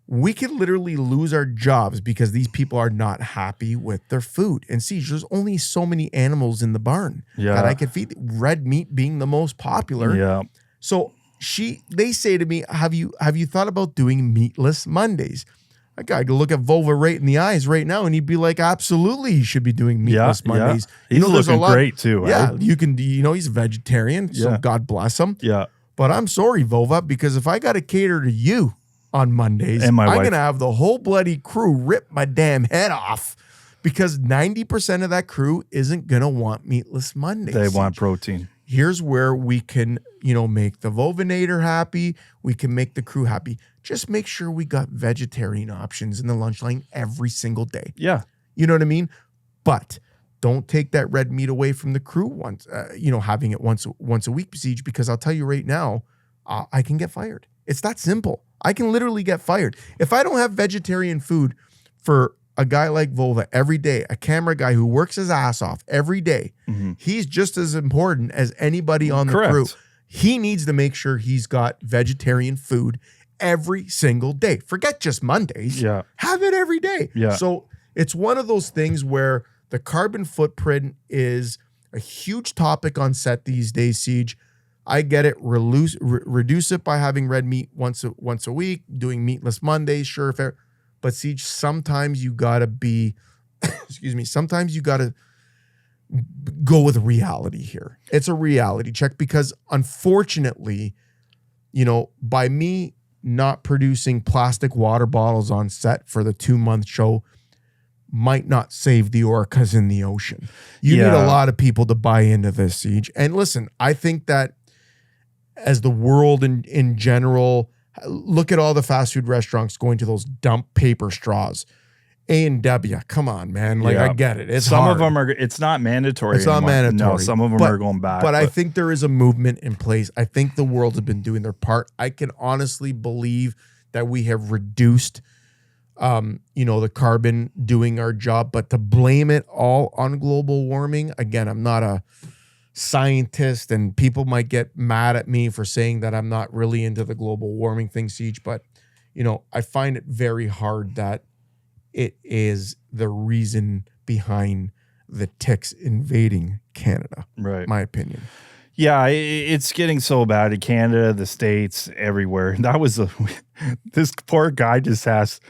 We could literally lose our jobs because these people are not happy with their food. And see, there's only so many animals in the barn that I could feed. Red meat being the most popular. Yeah. So they say to me, have you thought about doing meatless Mondays? I got to look at Volva right in the eyes right now, and he'd be like, absolutely, he should be doing meatless Mondays. He's there's looking great too. Yeah, Right? you can, he's a vegetarian, so God bless him. Yeah. But I'm sorry, Volva, because if I got to cater to you on Mondays, And my I'm wife. going to have the whole bloody crew rip my damn head off because 90% of that crew isn't going to want meatless Mondays. They want protein. Here's where we can, make the Volvinator happy. We can make the crew happy. Just make sure we got vegetarian options in the lunch line every single day. Yeah. You know what I mean? But don't take that red meat away from the crew once, having it once a week, Siege, because I'll tell you right now, I can get fired. It's that simple. I can literally get fired. If I don't have vegetarian food for a guy like Volva every day, a camera guy who works his ass off every day, he's just as important as anybody on the crew. He needs to make sure he's got vegetarian food every single day. Forget just Mondays. Yeah. Have it every day. Yeah. So it's one of those things where the carbon footprint is a huge topic on set these days, Siege. I get it. Reduce it by having red meat once a week, doing meatless Mondays, sure, fair. But Siege, sometimes you gotta be, sometimes you gotta go with reality here. It's a reality check because unfortunately, by me not producing plastic water bottles on set for the 2-month show might not save the orcas in the ocean. You need a lot of people to buy into this, Siege. And listen, I think that as the world in general, look at all the fast food restaurants going to those dump paper straws. A&W, come on, man. I get it. It's some hard. of them are. It's not mandatory. It's not anymore. mandatory. No, some of them are going back. But I think there is a movement in place. I think the world has been doing their part. I can honestly believe that we have reduced, the carbon doing our job. But to blame it all on global warming, again, I'm not a scientist, and people might get mad at me for saying that I'm not really into the global warming thing, Siege. But I find it very hard that it is the reason behind the ticks invading Canada. Right. My opinion. Yeah, it's getting so bad in Canada, the States, everywhere. That was this poor guy just asked.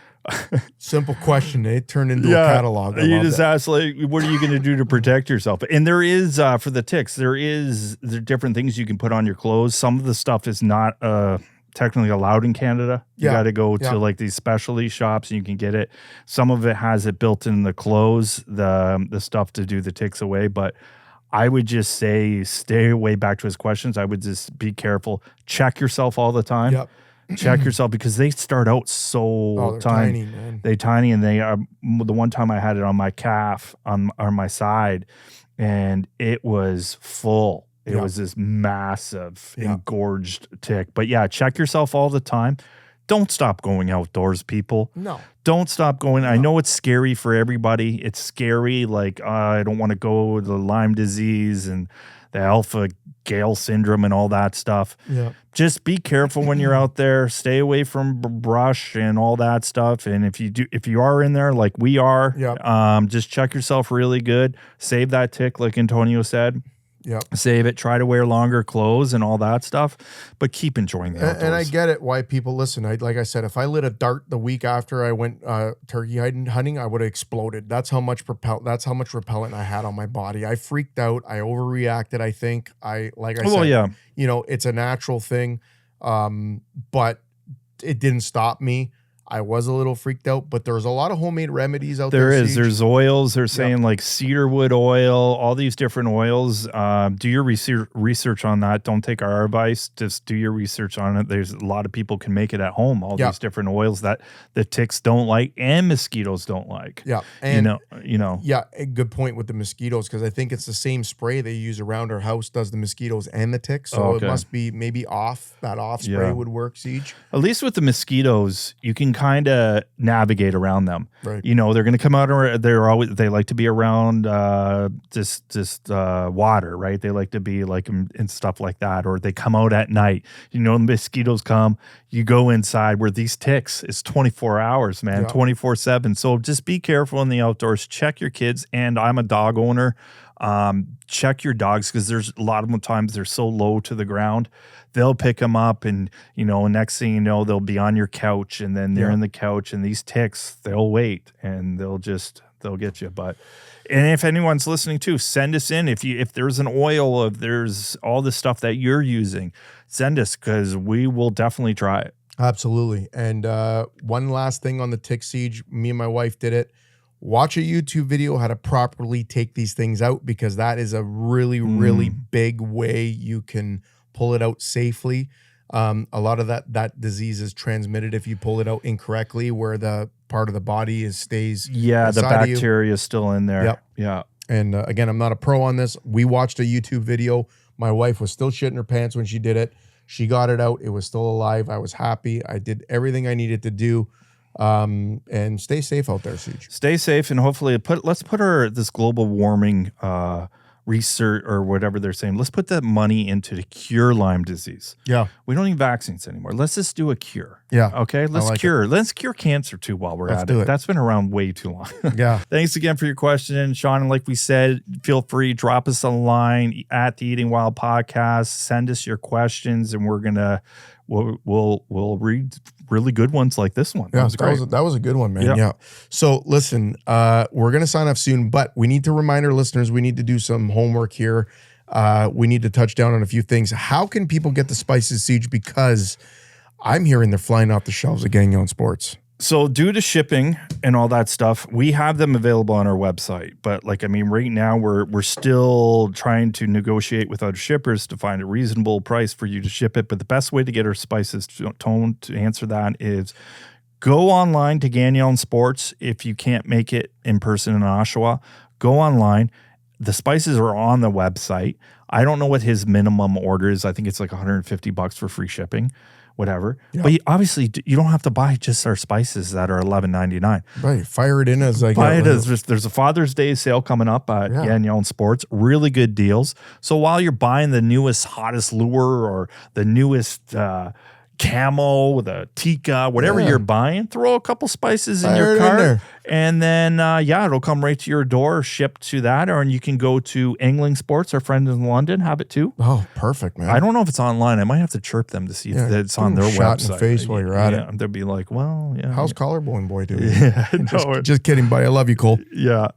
Simple question. It turned into a catalog. You just asked, what are you going to do to protect yourself? And there is, for the ticks, there are different things you can put on your clothes. Some of the stuff is not technically allowed in Canada. You got to go to these specialty shops and you can get it. Some of it has it built in the clothes, the stuff to do the ticks away. But I would just say, stay away. Back to his questions, I would just be careful. Check yourself all the time. Yep. Check yourself because they start out so tiny. Man. They tiny, and they are. The one time I had it on my calf on my side, and it was full. It was this massive, engorged tick. But check yourself all the time. Don't stop going outdoors, people. No. Don't stop going. No. I know it's scary for everybody. It's scary. I don't want to go to the Lyme disease and the alpha Gale syndrome and all that stuff. Yeah. Just be careful when you're out there. Stay away from brush and all that stuff. And if you are in there like we are, just check yourself really good. Save that tick, like Antonio said. Yep. Save it. Try to wear longer clothes and all that stuff, but keep enjoying the outdoors. And I get it why people listen. Like I said, if I lit a dart the week after I went turkey hunting, I would have exploded. That's how much repellent I had on my body. I freaked out. I overreacted. I think it's a natural thing, but it didn't stop me. I was a little freaked out, but there's a lot of homemade remedies out there. There's oils. They're saying like cedarwood oil, all these different oils. Do your research on that. Don't take our advice. Just do your research on it. There's a lot of people can make it at home. All these different oils that the ticks don't like and mosquitoes don't like. Yeah. And Yeah, a good point with the mosquitoes, because I think it's the same spray they use around our house does the mosquitoes and the ticks. So it must be maybe that off spray would work, Siege. At least with the mosquitoes, you can kind of navigate around them. Right. They're going to come out, or they like to be around just water, right? They like to be like and stuff like that, or they come out at night. The mosquitoes come, you go inside. Where these ticks, it's 24 hours, man, 24/7. So just be careful in the outdoors. Check your kids. And I'm a dog owner. Check your dogs, because there's a lot of times they're so low to the ground. They'll pick them up, and next thing you know, they'll be on your couch, and then they're in the couch, and these ticks, they'll wait, and they'll get you. And if anyone's listening too, send us in. If there's an oil, if there's all the stuff that you're using, send us, because we will definitely try it. Absolutely. And one last thing on the tick siege, me and my wife did it. Watch a YouTube video how to properly take these things out, because that is a really, really big way you can pull it out safely. A lot of that disease is transmitted if you pull it out incorrectly, where the part of the body stays. Yeah, the bacteria is still in there. Yep. Yeah. And again, I'm not a pro on this. We watched a YouTube video. My wife was still shitting her pants when she did it. She got it out. It was still alive. I was happy. I did everything I needed to do. And stay safe out there, Siege. Stay safe, and hopefully let's put this global warming research, or whatever they're saying, let's put that money into to cure Lyme disease. Yeah. We don't need vaccines anymore. Let's just do a cure. Yeah. Okay. Let's cure cancer too while we're at it. That's been around way too long. Yeah. Thanks again for your question, Sean. And like we said, feel free, drop us a line at the Eating Wild Podcast. Send us your questions, and we'll read really good ones like this one. Yeah, that was a good one, man. Yeah. So listen, we're going to sign off soon, but we need to remind our listeners, we need to do some homework here. We need to touch down on a few things. How can people get the Spacious, Siege? Because I'm hearing they're flying off the shelves at Gagnon Sports. So due to shipping and all that stuff, we have them available on our website. But right now we're still trying to negotiate with other shippers to find a reasonable price for you to ship it. But the best way to get our spices to answer that is go online to Gagnon Sports. If you can't make it in person in Oshawa, go online. The spices are on the website. I don't know what his minimum order is. I think it's like $150 for free shipping. Whatever. Yep. But obviously, you don't have to buy just our spices that are $11.99. Right. Fire it in as like there's a Father's Day sale coming up at Gagnon Sports. Really good deals. So while you're buying the newest, hottest lure, or the newest camo, the Tika, whatever you're buying, throw a couple spices in your cart, and then it'll come right to your door, shipped to that. Or you can go to Angling Sports, our friend in London, have it too. Oh, perfect, man. I don't know if it's online. I might have to chirp them to see if it's on their shot website. In the face while you're at it. They'll be like, well, yeah. How's Collarbone Boy doing? Yeah, just kidding, buddy. I love you, Cole. Yeah.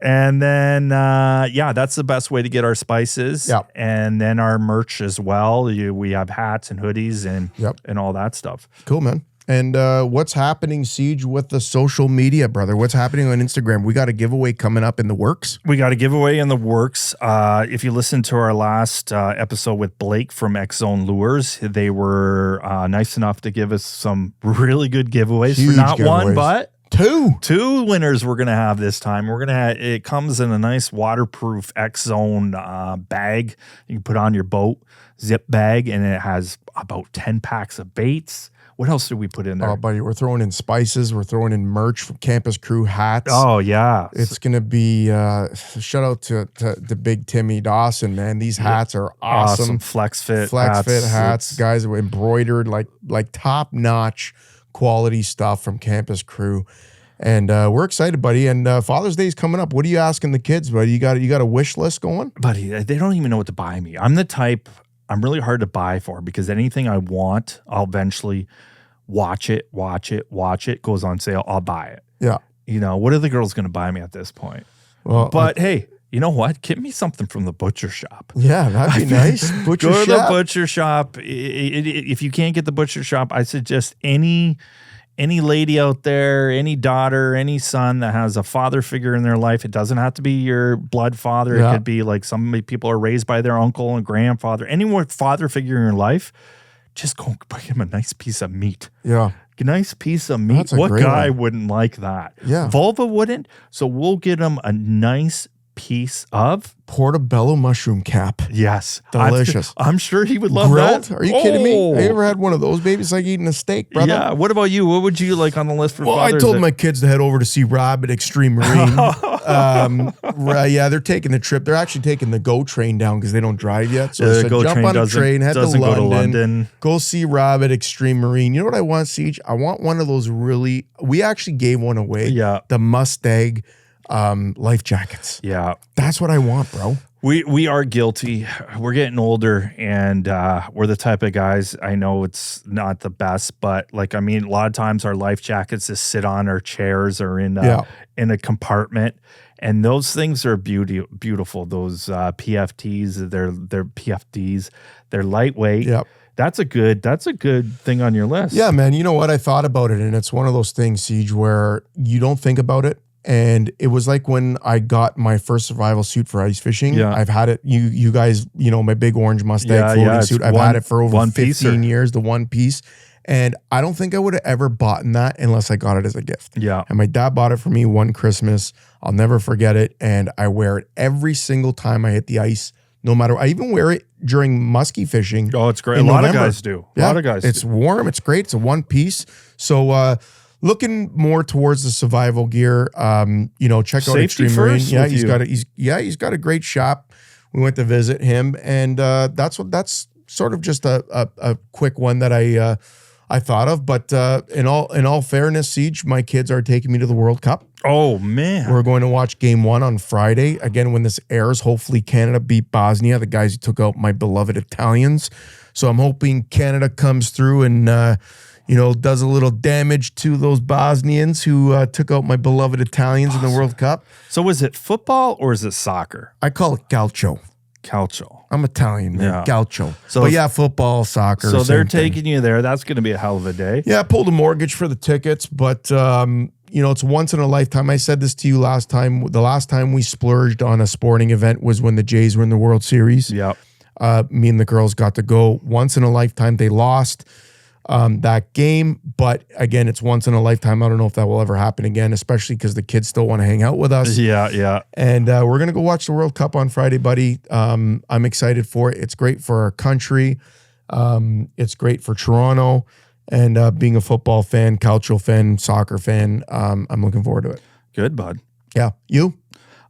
And then, that's the best way to get our spices. Yep. And then our merch as well. We have hats and hoodies and all that stuff. Cool, man. And what's happening, Siege, with the social media, brother? What's happening on Instagram? We got a giveaway coming up in the works. We got a giveaway in the works. If you listen to our last episode with Blake from X-Zone Lures, they were nice enough to give us some really good giveaways. Huge Not giveaways. one, but two winners we're going to have this time. We're going to have, it comes in a nice waterproof X-Zone bag you can put on your boat, zip bag, and it has about 10 packs of baits. What else did we put in there? Oh, buddy, we're throwing in spices. We're throwing in merch from Campus Crew hats. Oh, yeah. It's going to be, shout out to Big Timmy Dawson, man. These hats are awesome. Flex fit hats. Guys are embroidered, like top-notch quality stuff from Campus Crew. And we're excited, buddy. And Father's Day is coming up. What are you asking the kids, buddy? You got a wish list going? Buddy, they don't even know what to buy me. I'm the type... I'm really hard to buy for, because anything I want, I'll eventually watch it, goes on sale, I'll buy it. Yeah. What are the girls going to buy me at this point? Well, but hey, you know what? Get me something from the Butcher Shop. Yeah, that'd be nice. Butcher Go Shop. to the Butcher Shop. If you can't get the Butcher Shop, I suggest any lady out there, any daughter, any son that has a father figure in their life. It doesn't have to be your blood father. Yeah. It could be like some people are raised by their uncle and grandfather. Any more father figure in your life, just go bring him a nice piece of meat. Yeah. A nice piece of meat. That's a What great guy one. wouldn't like that? Yeah. Vulva wouldn't. So we'll get him a nice piece of portobello mushroom cap. Yes. Delicious. I'm sure he would love Grilled? that. Are you kidding me? Have you ever had one of those, baby? It's like eating a steak, brother. Yeah. What about you? What would you like on the list for Father's I told Day? my kids to head over to see Rob at Xtreme Marine. Yeah, they're taking the trip. They're actually taking the GO train down because they don't drive yet. So they said, jump on a train, head to London, go see Rob at Xtreme Marine. You know what I want, Siege? I want one of those we actually gave one away. Yeah. The Mustang life jackets. Yeah. That's what I want, bro. We are guilty. We're getting older, and we're the type of guys, I know it's not the best, but like, I mean, a lot of times our life jackets just sit on our chairs or in a compartment, and those things are beautiful. Those PFTs, they're PFDs, they're lightweight. Yep. That's a good thing on your list. Yeah, man. You know what? I thought about it, and it's one of those things, Siege, where you don't think about it. And it was like when I got my first survival suit for ice fishing. Yeah. I've had it. You guys, my big orange Mustang floating suit. I've had it for over 15 years, the one piece. And I don't think I would have ever bought that unless I got it as a gift. Yeah. And my dad bought it for me one Christmas. I'll never forget it. And I wear it every single time I hit the ice, no matter. I even wear it during muskie fishing. Oh, it's great. A lot of guys do. A lot of guys It's warm. It's great. It's a one piece. So, looking more towards the survival gear, check out Safety Xtreme Marine. first Yeah, with he's got a great shop. We went to visit him, and that's sort of just a quick one that I thought of. But in all fairness, Siege, my kids are taking me to the World Cup. Oh man, We're going to watch Game 1 on Friday. Again, when this airs, hopefully Canada beat Bosnia, the guys who took out my beloved Italians. So I'm hoping Canada comes through and does a little damage to those Bosnians who took out my beloved Italians in the World Cup. So is it football or is it soccer? I call it calcio. Calcio. I'm Italian, man. Yeah. Calcio. So But yeah, football, soccer. So they're same thing. taking you there. That's going to be a hell of a day. Yeah, I pulled a mortgage for the tickets, but it's once in a lifetime. I said this to you last time. The last time we splurged on a sporting event was when the Jays were in the World Series. Yeah. Me and the girls got to go. Once in a lifetime. They lost that game, but again, it's once in a lifetime. I don't know if that will ever happen again, especially because the kids still want to hang out with us. Yeah. And we're gonna go watch the World Cup on Friday, buddy. I'm excited for it. It's great for our country. It's great for Toronto. And being a football fan, calcio fan, soccer fan, I'm looking forward to it. Good, bud. Yeah, you?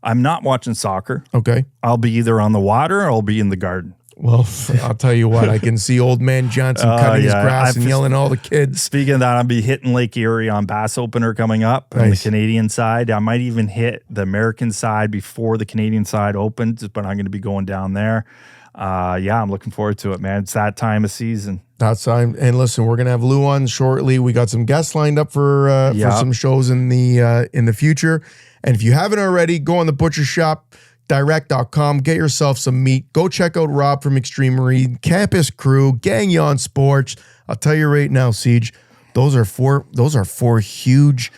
I'm not watching soccer. Okay. I'll be either on the water or I'll be in the garden. Well, I'll tell you what, I can see old man Johnson cutting his grass and yelling at all the kids. Speaking of that, I'll be hitting Lake Erie on bass opener coming up on the Canadian side. I might even hit the American side before the Canadian side opens, but I'm going to be going down there. I'm looking forward to it, man. It's that time of season. That's time. And listen, we're gonna have Lou on shortly. We got some guests lined up for some shows in the future. And if you haven't already, go on the Butcher Shop. Direct.com, get yourself some meat. Go check out Rob from Xtreme Marine, Campus Crew, Gagnon Sports. I'll tell you right now, Siege, those are four huge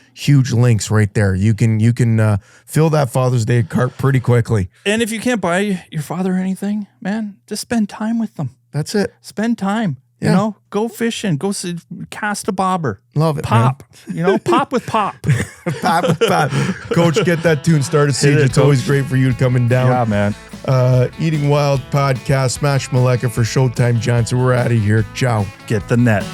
links right there. You can fill that Father's Day cart pretty quickly. And if you can't buy your father anything, man, just spend time with them. That's it. Spend time. Yeah. Go fishing. Go cast a bobber. Love it. Pop. Pop with pop. Pop with pop. Coach, get that tune started, Siege. It's always great for you coming down. Yeah, man. Eating Wild podcast. Smash Maleka for Showtime Johnson. We're out of here. Ciao. Get the net.